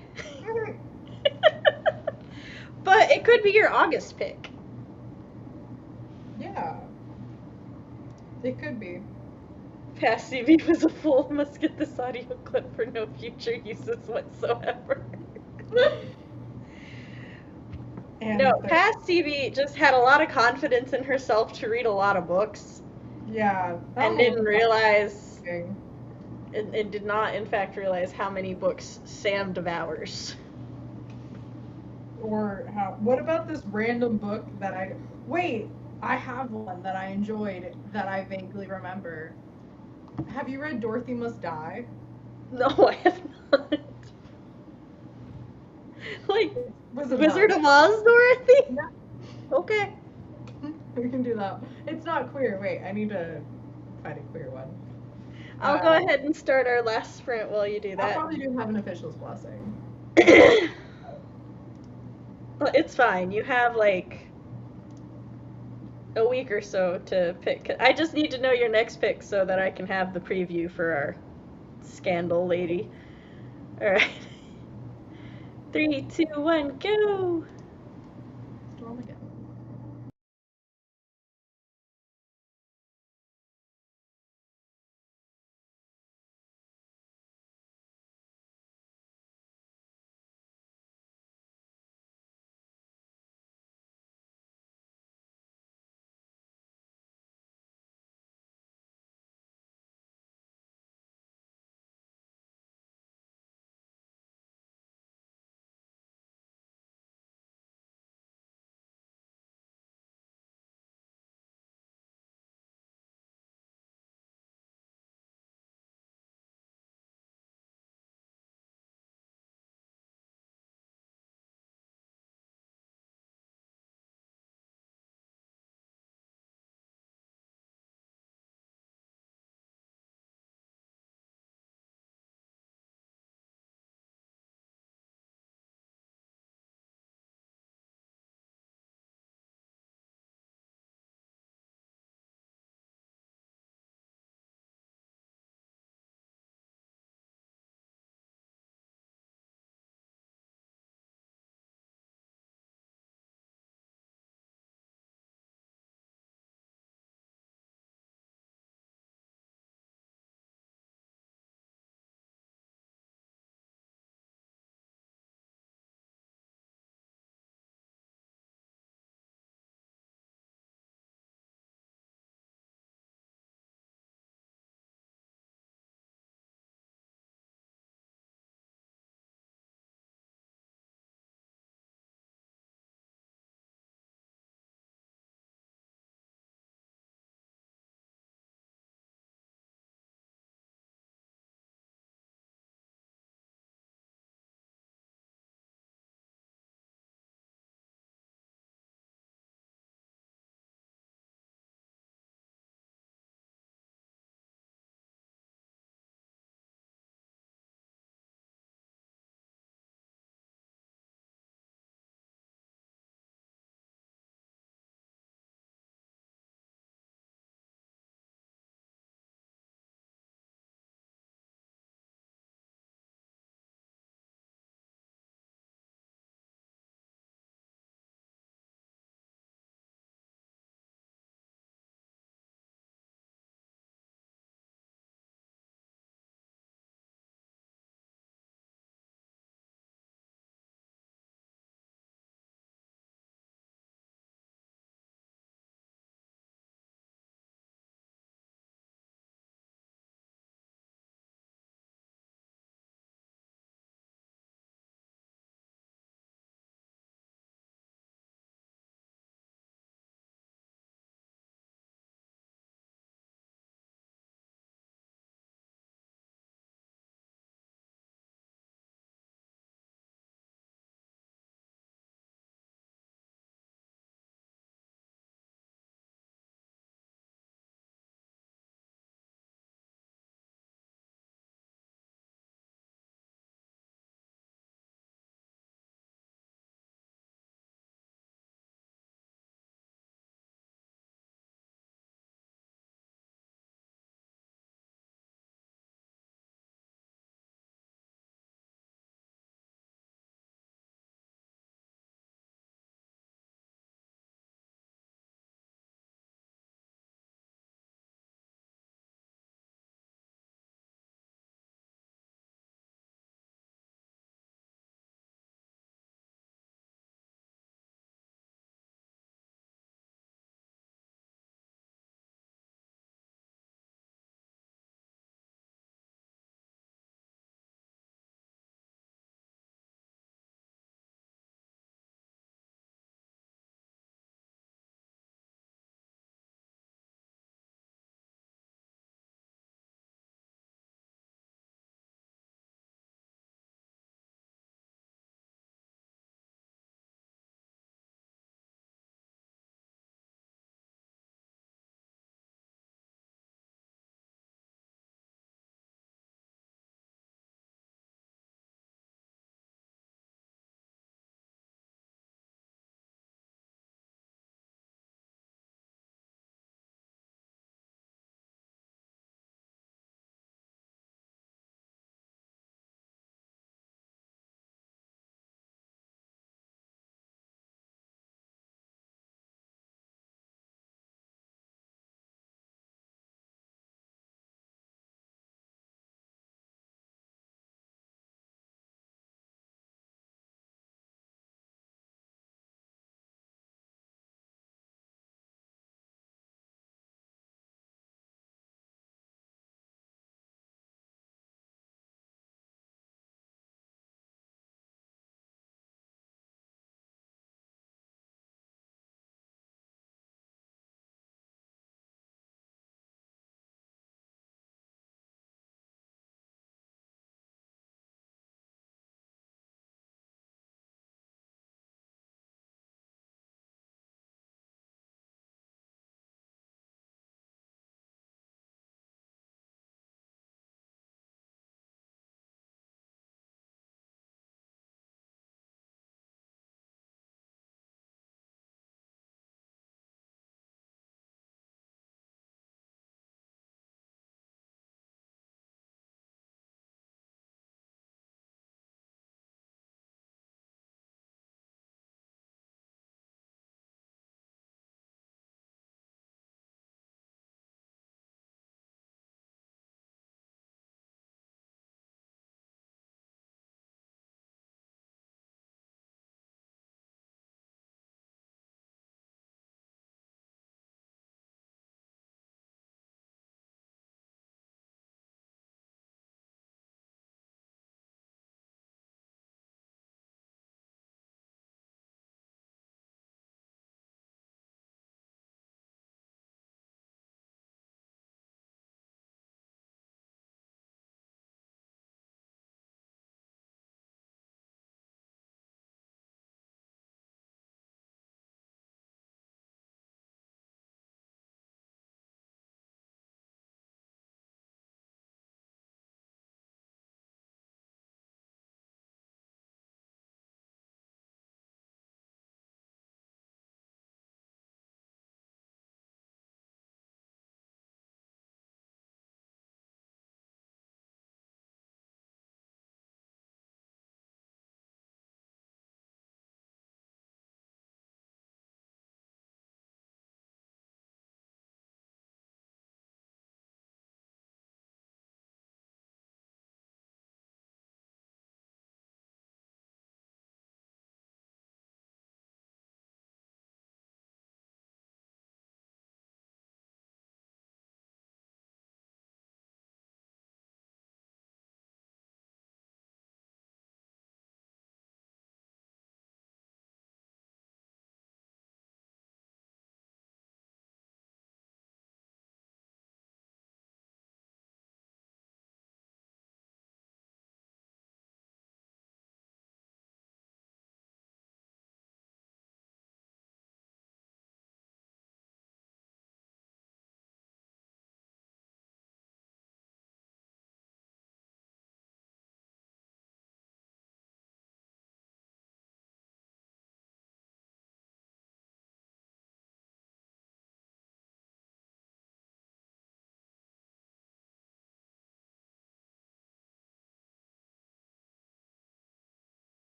But it could be your August pick. Yeah. It could be. Past CV was a fool. Must get this audio clip for no future uses whatsoever. No, past CV just had a lot of confidence in herself to read a lot of books. Yeah. And didn't realize, and did not in fact realize how many books Sam devours. Or what about this random book that I have one that I enjoyed that I vaguely remember. Have you read Dorothy Must Die? No, I have not. Like, Wizard of Oz, Dorothy? Yeah. Okay. We can do that. It's not queer. Wait, I need to find a queer one. I'll go ahead and start our last sprint while you do that. I'll probably do Have an Official's Blessing. Well, it's fine. You have, like, a week or so to pick. I just need to know your next pick so that I can have the preview for our scandal lady. All right. 3, 2, 1, go. Storm again.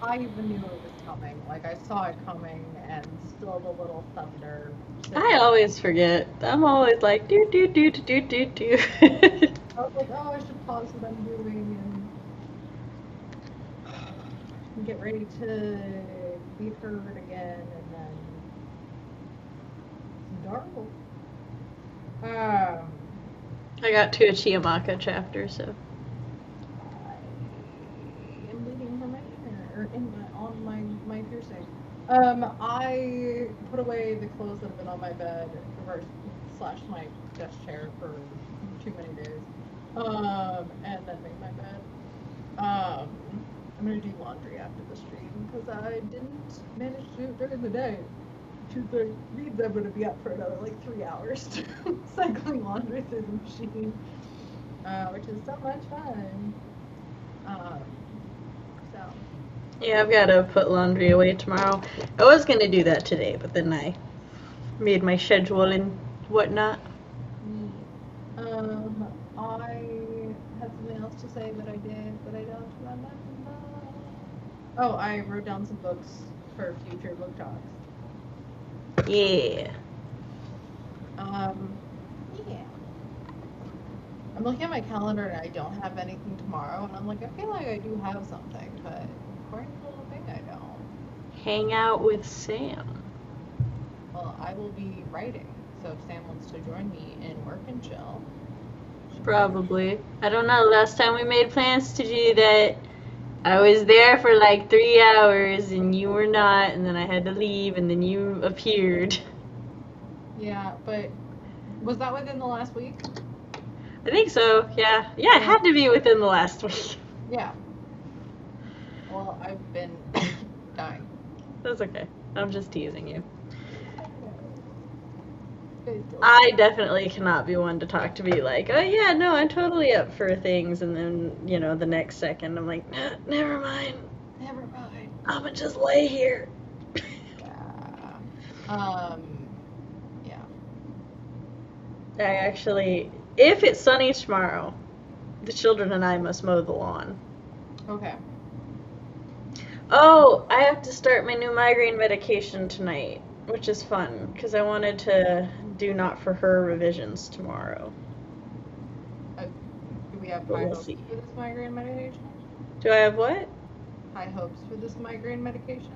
I even knew it was coming. Like, I saw it coming, and still the little thunder. I always forget. I'm always like, do. I was like, oh, I should pause what I'm doing and get ready to be heard again, and then Darvel. I got to a Chiamaka chapter, so. I am bleeding from my ear, or on my piercing. I put away the clothes that have been on my bed, slash my desk chair for too many days, and then made my bed. I'm gonna do laundry after the stream because I didn't manage to do it during the day. Tuesday means I'm gonna be up for another like 3 hours cycling laundry through the machine, which is so much fun. So. Yeah, I've got to put laundry away tomorrow. I was gonna do that today, but then I made my schedule and whatnot. I had something else to say that I did, but I don't remember. Oh, I wrote down some books for future book talks. Yeah. Yeah. I'm looking at my calendar and I don't have anything tomorrow, and I'm like, I feel like I do have something, but according to the thing, I don't. Hang out with Sam. Well, I will be writing, so if Sam wants to join me in work and chill. Probably. I don't know. Last time we made plans to do that, I was there for like 3 hours and you were not, and then I had to leave, and then you appeared. Yeah, but was that within the last week? I think so, yeah. Yeah, it had to be within the last week. Yeah. Well, I've been dying. That's okay. I'm just teasing you. I definitely cannot be one to talk to be like, oh yeah, no, I'm totally up for things, and then, you know, the next second I'm like, nah, never mind. Never mind. I'ma just lay here. Yeah. Yeah. I actually, if it's sunny tomorrow, the children and I must mow the lawn. Okay. Oh, I have to start my new migraine medication tonight, which is fun, because I wanted to do not for her revisions tomorrow. Do we have But high we'll hopes see. for this migraine medication? Do I have what? High hopes for this migraine medication?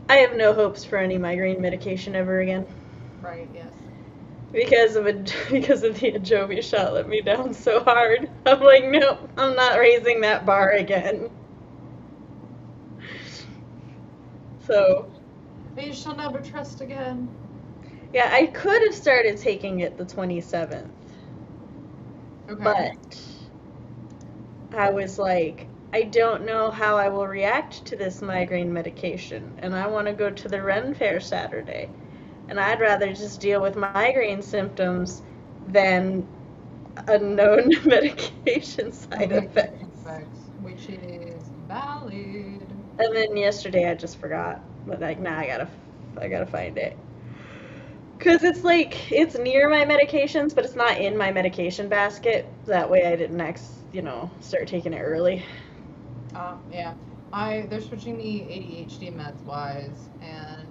I have no hopes for any migraine medication ever again. Right, yes. Because of the Ajovi shot let me down so hard. I'm like, nope, I'm not raising that bar again. So. You shall never trust again. Yeah, I could have started taking it the 27th. Okay. But I was like, I don't know how I will react to this migraine medication, and I want to go to the Ren Fair Saturday. And I'd rather just deal with migraine symptoms than unknown medication side effects. Which is valid. And then yesterday I just forgot. But like, nah, I gotta find it. Cause it's like, it's near my medications, but it's not in my medication basket. That way I didn't start taking it early. Yeah. They're switching me ADHD meds wise, and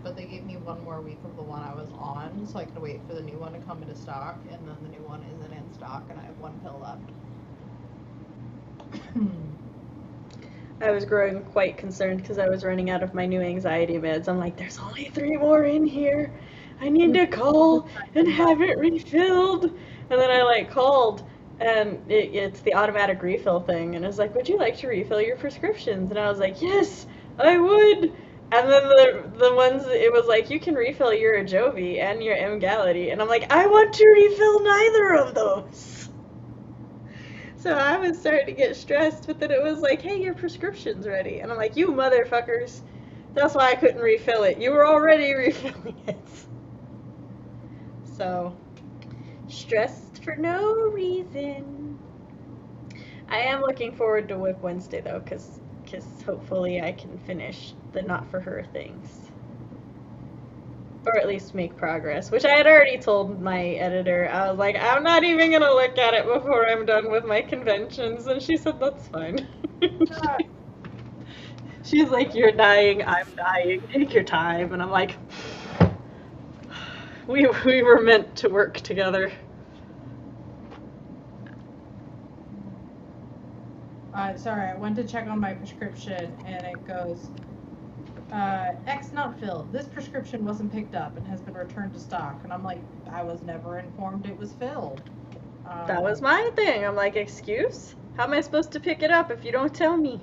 but they gave me 1 more week of the one I was on, so I could wait for the new one to come into stock, and then the new one isn't in stock, and I have 1 pill left. I was growing quite concerned because I was running out of my new anxiety meds. I'm like, there's only 3 more in here. I need to call and have it refilled. And then I called, and it's the automatic refill thing. And it was like, would you like to refill your prescriptions? And I was like, yes, I would. And then the ones, it was like, you can refill your Ajovi and your Emgality. And I'm like, I want to refill neither of those. So I was starting to get stressed, but then it was like, hey, your prescription's ready. And I'm like, you motherfuckers. That's why I couldn't refill it. You were already refilling it. So, stressed for no reason. I am looking forward to Whip Wednesday, though, because hopefully I can finish the not-for-her things. Or at least make progress, which I had already told my editor. I was like, I'm not even going to look at it before I'm done with my conventions. And she said, that's fine. She's like, you're dying, I'm dying, take your time. And I'm like, we were meant to work together. Sorry, I went to check on my prescription and it goes, X not filled. This prescription wasn't picked up and has been returned to stock. And I'm like, I was never informed it was filled. That was my thing. I'm like, excuse? How am I supposed to pick it up if you don't tell me?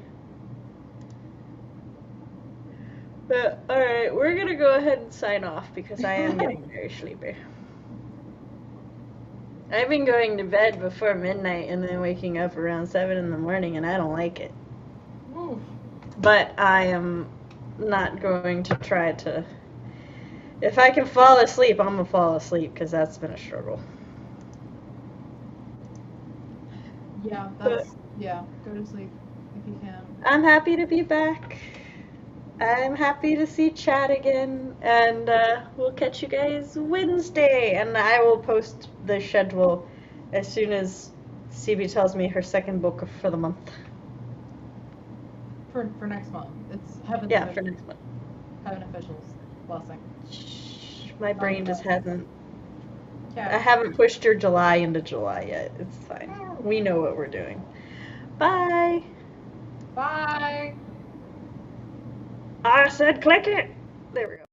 But, alright, we're gonna go ahead and sign off because I am getting very sleepy. I've been going to bed before midnight and then waking up around 7 in the morning and I don't like it. Oof. But I am not going to try to... If I can fall asleep, I'm gonna fall asleep because that's been a struggle. Yeah, go to sleep if you can. I'm happy to be back. I'm happy to see Chad again, and we'll catch you guys Wednesday, and I will post the schedule as soon as CB tells me her second book for the month. For next month. It's Heaven's Yeah, for next month. Heaven Officials. Blessing. My brain just hasn't... Yeah. I haven't pushed your July into July yet. It's fine. We know what we're doing. Bye! Bye! I said click it! There we go.